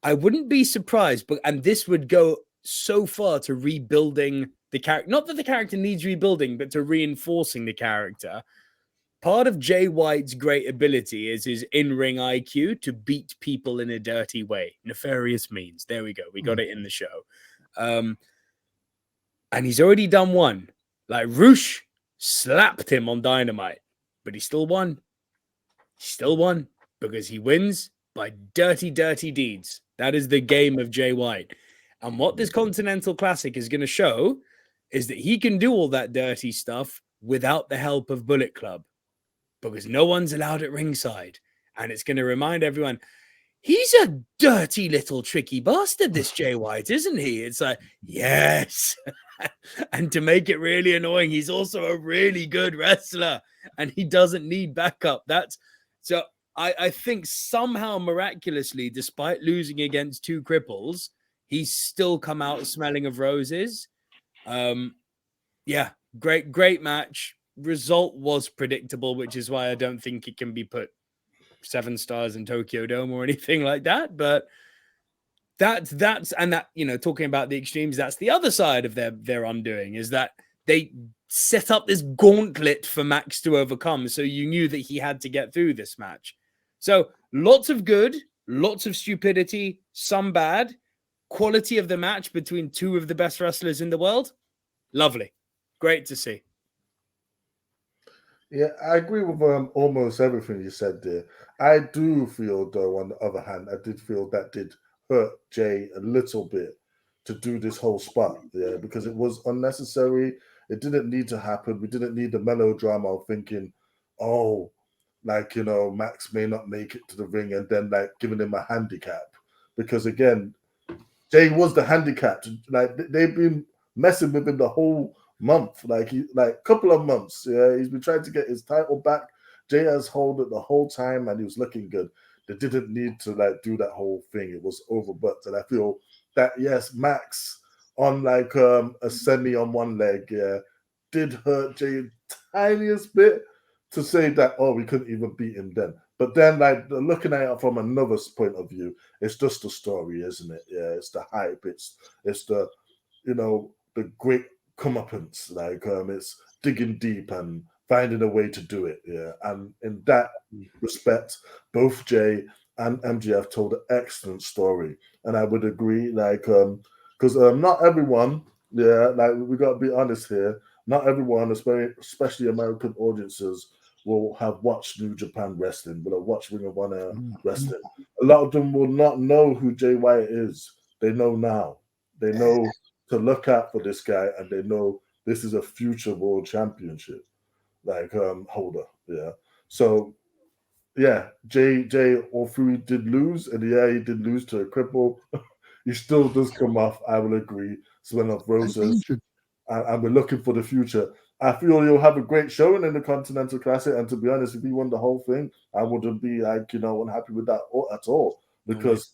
[SPEAKER 2] I wouldn't be surprised, and this would go so far to rebuilding the character. Not that the character needs rebuilding, but to reinforcing the character. Part of Jay White's great ability is his in-ring IQ to beat people in a dirty way. Nefarious means. There we go. We got it in the show. And he's already done one. Like, Roosh slapped him on Dynamite, but he still won. He still won because he wins by dirty, dirty deeds. That is the game of Jay White. And what this Continental Classic is going to show is that he can do all that dirty stuff without the help of Bullet Club, because no one's allowed at ringside. And it's going to remind everyone, he's a dirty little tricky bastard, this Jay White, isn't he? It's like, yes. And to make it really annoying, he's also a really good wrestler and he doesn't need backup. So I think somehow miraculously, despite losing against two cripples, he's still come out smelling of roses. Yeah, great match. Result was predictable, which is why I don't think it can be put 7 stars in Tokyo Dome or anything like that. But that's talking about the extremes, that's the other side of their undoing, is that they set up this gauntlet for Max to overcome. So you knew that he had to get through this match. So lots of good, lots of stupidity, some bad. Quality of the match between two of the best wrestlers in the world. Lovely. Great to see.
[SPEAKER 4] Yeah, I agree with almost everything you said there. I do feel, though, on the other hand, I did feel that did hurt Jay a little bit to do this whole spot, yeah, because it was unnecessary. It didn't need to happen. We didn't need the melodrama of thinking, oh, Max may not make it to the ring, and then giving him a handicap. Because again, Jay was the handicap. They've been messing with him the whole month, couple of months. Yeah, he's been trying to get his title back. Jay has held it the whole time, and he was looking good. They didn't need to do that whole thing. It was overbooked, and I feel that yes, Max on a semi on one leg, yeah, did hurt Jay tiniest bit to say that we couldn't even beat him then. But then looking at it from another point of view, it's just the story, isn't it? Yeah, it's the hype. It's the the great comeuppance. It's digging deep and finding a way to do it. Yeah, and in that respect, both Jay and MGF told an excellent story, and I would agree. Because not everyone, yeah, we got to be honest here. Not everyone, especially American audiences, will have watched New Japan Wrestling, will have watched Ring of Honor Wrestling. A lot of them will not know who Jay White is. They know now. They know to look out for this guy, and they know this is a future world championship holder. Yeah. So yeah, Jay all three did lose, and yeah, he did lose to a cripple. he still does come off, I will agree, Sven of Roses. And we're looking for the future. I feel he'll have a great showing in the Continental Classic. And to be honest, if he won the whole thing, I wouldn't be unhappy with that at all. Because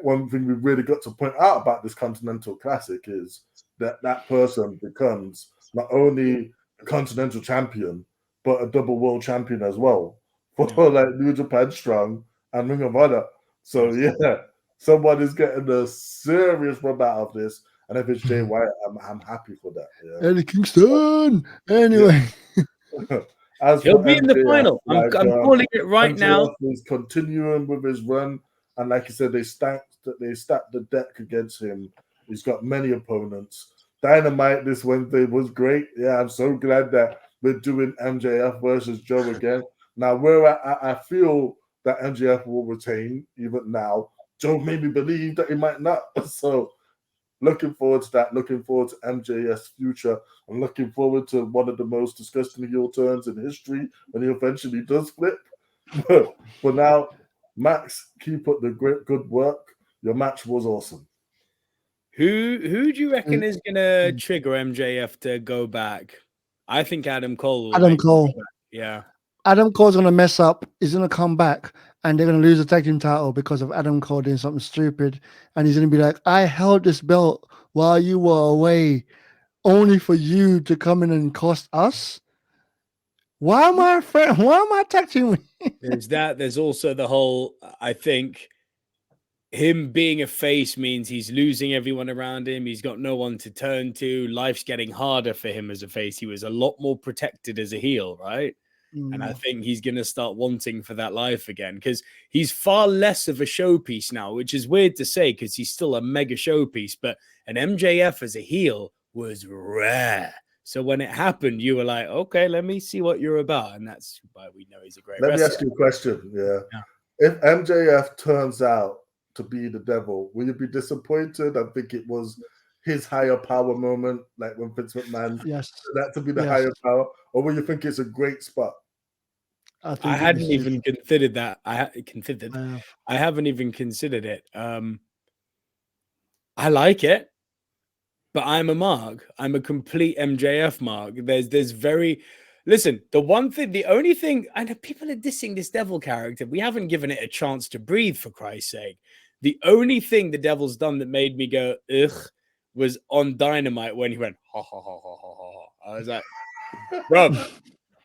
[SPEAKER 4] one thing we've really got to point out about this Continental Classic is that person becomes not only a Continental champion, but a double world champion as well for New Japan Strong and Ring of Honor. So someone is getting a serious rub out of this. And if it's Jay White, I'm happy for that. Yeah.
[SPEAKER 3] Eddie Kingston. Anyway.
[SPEAKER 4] Yeah.
[SPEAKER 2] He'll be in the final. I'm calling it right now.
[SPEAKER 4] He's continuing with his run. And like you said, they stacked the deck against him. He's got many opponents. Dynamite this Wednesday was great. Yeah, I'm so glad that we're doing MJF versus Joe again. Now, where I feel that MJF will retain, even now, Joe made me believe that he might not. So, looking forward to that. Looking forward to MJF's future. I'm looking forward to one of the most disgusting heel turns in history when he eventually does flip. But for now, Max, keep up the good work. Your match was awesome.
[SPEAKER 2] Who do you reckon is going to trigger MJF to go back? I think Adam Cole.
[SPEAKER 3] Adam Cole.
[SPEAKER 2] Yeah.
[SPEAKER 3] Adam Cole's going to mess up. He's going to come back and they're going to lose the tag team title because of Adam Cole doing something stupid. And he's going to be like, I held this belt while you were away only for you to come in and cost us. Why am I tag teaming?
[SPEAKER 2] There's that. There's also the whole, I think him being a face means he's losing everyone around him. He's got no one to turn to. Life's getting harder for him as a face. He was a lot more protected as a heel, right? And I think he's going to start wanting for that life again because he's far less of a showpiece now, which is weird to say because he's still a mega showpiece. But an MJF as a heel was rare. So when it happened, you were like, okay, let me see what you're about. And that's why we know he's a great wrestler.
[SPEAKER 4] Let me ask you a question. Yeah. If MJF turns out to be the devil, will you be disappointed? I think it was his higher power moment, like when Vince McMahon that to be the higher power, or will you think it's a great spot?
[SPEAKER 2] I hadn't even considered that. I haven't even considered it. I like it, but I'm a mark. I'm a complete MJF mark. There's very listen. The only thing, I know people are dissing this devil character. We haven't given it a chance to breathe, for Christ's sake. The only thing the devil's done that made me go ugh was on Dynamite when he went ha ha ha ha ha ha. I was like, Rob,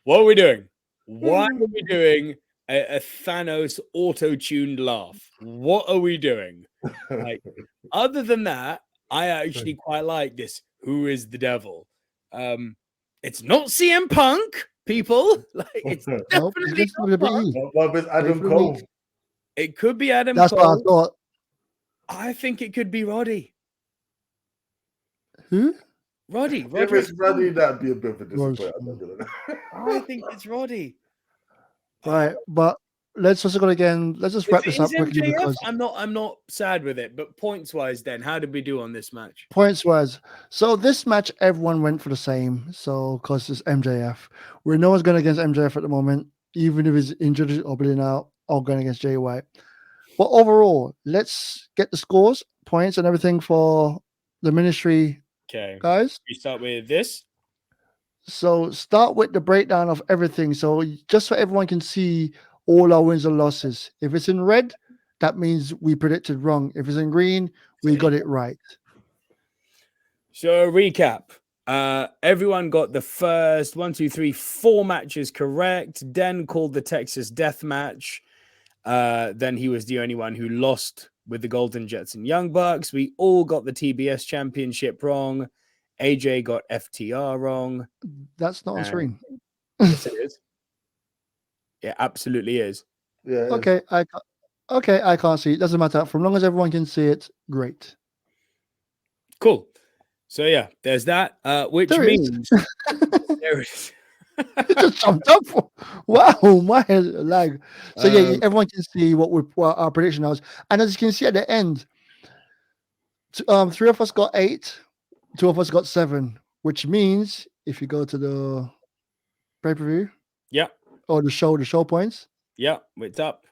[SPEAKER 2] what are we doing? Why are we doing a Thanos auto-tuned laugh? What are we doing? Like, other than that, I actually quite like this. Who is the devil? It's not CM Punk, people. Like, it's definitely
[SPEAKER 4] not Adam Cole.
[SPEAKER 2] It could be Adam
[SPEAKER 3] That's
[SPEAKER 2] Cole.
[SPEAKER 3] what I thought.
[SPEAKER 2] I think it could be Roddy.
[SPEAKER 3] Who?
[SPEAKER 2] Roddy.
[SPEAKER 4] If it's Roddy, that'd be a bit of a disappointment.
[SPEAKER 2] I think it's Roddy.
[SPEAKER 3] Right, but let's just wrap this up quickly because
[SPEAKER 2] I'm not sad with it, but points wise, then how did we do on this match?
[SPEAKER 3] Points wise, so this match everyone went for the same. So because it's MJF, where no one's going against MJF at the moment, even if he's injured or bleeding out, or going against Jay White. But overall, let's get the scores, points, and everything for the ministry.
[SPEAKER 2] Okay,
[SPEAKER 3] guys.
[SPEAKER 2] We start with this.
[SPEAKER 3] So start with the breakdown of everything. So just so everyone can see all our wins and losses. If it's in red, that means we predicted wrong. If it's in green, we got it right.
[SPEAKER 2] So recap. Everyone got the first 4 matches correct. Den called the Texas Death Match. Then he was the only one who lost with the Golden Jets and Young Bucks. We all got the TBS Championship wrong. AJ got FTR wrong.
[SPEAKER 3] That's not on screen.
[SPEAKER 2] Yes, it is. It absolutely is.
[SPEAKER 4] Yeah.
[SPEAKER 3] Okay, I can't see it. Doesn't matter. From long as everyone can see it, great.
[SPEAKER 2] Cool. So yeah, there's that. Which
[SPEAKER 3] there
[SPEAKER 2] means there is.
[SPEAKER 3] It just jumped up. Wow, my head lag. So yeah, everyone can see what our prediction was, and as you can see at the end, 3 of us got 8, 2 of us got 7, which means if you go to the pay-per-view,
[SPEAKER 2] yeah,
[SPEAKER 3] or the show points,
[SPEAKER 2] yeah, it's up.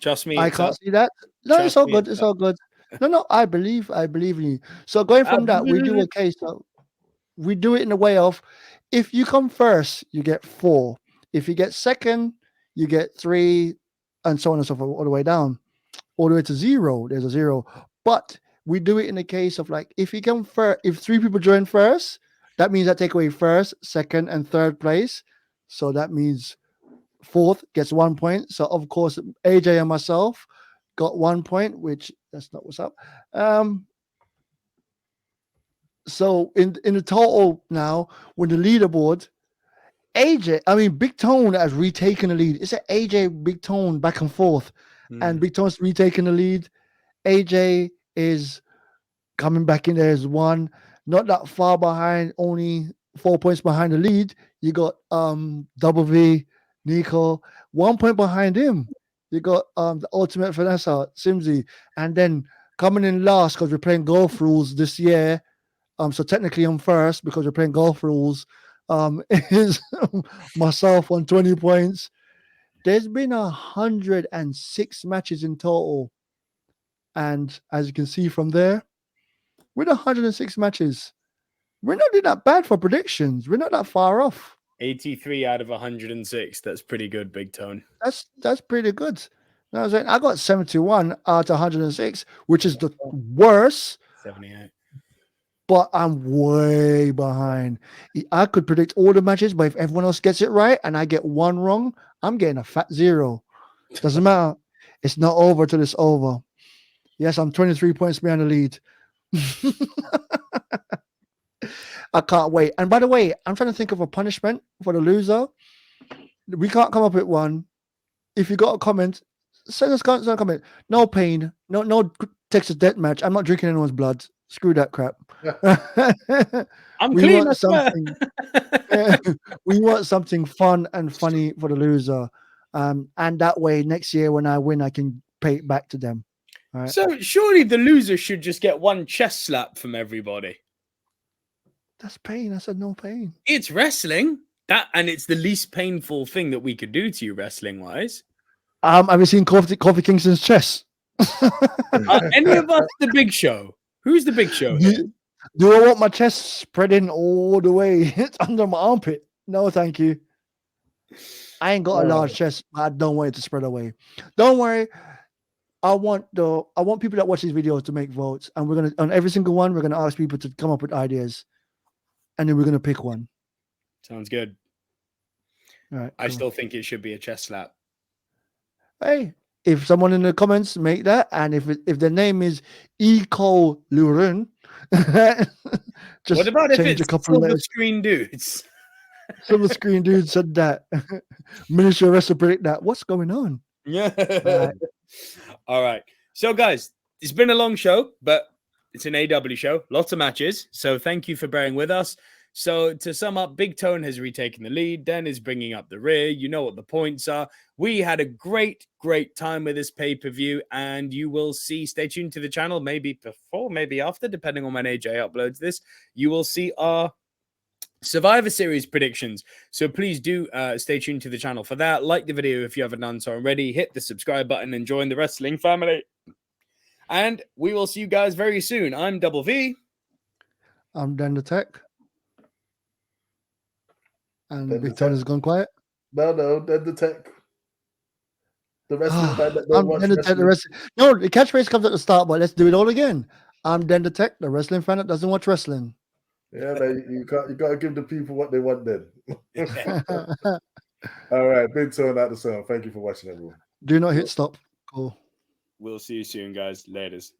[SPEAKER 2] Trust me.
[SPEAKER 3] I
[SPEAKER 2] It's
[SPEAKER 3] can't
[SPEAKER 2] up.
[SPEAKER 3] see that. No,
[SPEAKER 2] Trust
[SPEAKER 3] it's all
[SPEAKER 2] me,
[SPEAKER 3] good.
[SPEAKER 2] it's
[SPEAKER 3] It's
[SPEAKER 2] up.
[SPEAKER 3] all good. No, I believe in you. So going from that, we do a case. So we do it in a way of, if you come first, you get 4. If you get second, you get 3, and so on and so forth, all the way down, all the way to 0. There's a 0. But we do it in the case of, like, if you come first, if 3 people join first, that means that take away first, second, and third place. So that means fourth gets 1 point. So of course, AJ and myself got 1 point, which that's not what's up. So in the total now, with the leaderboard, Big Tone has retaken the lead. It's AJ, Big Tone back and forth, and Big Tone's retaking the lead. AJ is coming back in there as 1, not that far behind, only 4 points behind the lead. You got Double V Nico, 1 point behind him. You got the ultimate finesser, Simsy, and then coming in last, because we're playing golf rules this year. So technically I'm first because we're playing golf rules. Is myself on 20 points. There's been 106 matches in total. And as you can see from there, with 106 matches, we're not doing that bad for predictions. We're not that far off.
[SPEAKER 2] 83 out of 106. That's pretty good, Big Tone.
[SPEAKER 3] That's pretty good. You know what I'm saying? I got 71 out of 106, which is the worst.
[SPEAKER 2] 78.
[SPEAKER 3] But I'm way behind. I could predict all the matches, but if everyone else gets it right and I get 1 wrong, I'm getting a fat 0. Doesn't matter. It's not over till it's over. Yes, I'm 23 points behind the lead. I can't wait. And by the way, I'm trying to think of a punishment for the loser. We can't come up with one. If you got a comment, send us a comment. No pain. No Texas death match. I'm not drinking anyone's blood. Screw that crap.
[SPEAKER 2] I'm
[SPEAKER 3] we
[SPEAKER 2] clean.
[SPEAKER 3] want something. We want something fun and funny for the loser, and that way next year when I win, I can pay it back to them. All right?
[SPEAKER 2] So surely the loser should just get 1 chest slap from everybody.
[SPEAKER 3] That's pain. I said no pain.
[SPEAKER 2] It's wrestling. And it's the least painful thing that we could do to you, wrestling wise.
[SPEAKER 3] Have you seen Kofi Kingston's chest?
[SPEAKER 2] Any of us the Big Show? Who's the Big Show?
[SPEAKER 3] Do I want my chest spreading all the way under my armpit? No, thank you. I ain't got a large chest. I don't want it to spread away. Don't worry. I want people that watch these videos to make votes, and we're gonna, on every single one, we're gonna ask people to come up with ideas, and then we're gonna pick one.
[SPEAKER 2] Sounds good.
[SPEAKER 3] All right.
[SPEAKER 2] I still think it should be a chest slap.
[SPEAKER 3] Hey, if someone in the comments make that, and if their name is Nico Lurot, just
[SPEAKER 2] What about if
[SPEAKER 3] change
[SPEAKER 2] it's
[SPEAKER 3] a couple of
[SPEAKER 2] silver
[SPEAKER 3] letters.
[SPEAKER 2] screen dudes?
[SPEAKER 3] Silver screen dude said that. Ministry of Wrestling predict that. What's going on?
[SPEAKER 2] Yeah. All right. So, guys, it's been a long show, but it's an AEW show. Lots of matches. So, thank you for bearing with us. So, to sum up, Big Tone has retaken the lead. Den is bringing up the rear. You know what the points are. We had a great time with this pay-per-view, and you will see, stay tuned to the channel, maybe before, maybe after, depending on when AJ uploads this. You will see our Survivor Series predictions. So please do stay tuned to the channel for that. Like the video if you haven't done so already. Hit the subscribe button and join the wrestling family. And we will see you guys very soon. I'm Double V.
[SPEAKER 3] I'm Dan the Tech. And
[SPEAKER 4] Dan the
[SPEAKER 3] Big Tone
[SPEAKER 4] Tech.
[SPEAKER 3] has gone quiet.
[SPEAKER 4] No, Dan the Tech. The wrestling fan that
[SPEAKER 3] I'm
[SPEAKER 4] don't watch
[SPEAKER 3] Dan the Tech.
[SPEAKER 4] wrestling.
[SPEAKER 3] No, the catchphrase comes at the start, but let's do it all again. I'm Dan the Tech, the wrestling fan that doesn't watch wrestling.
[SPEAKER 4] Yeah, you gotta give the people what they want then. All right, Big Tone out the sun. Thank you for watching, everyone.
[SPEAKER 3] Do not hit stop. Cool.
[SPEAKER 2] We'll see you soon, guys. Laters.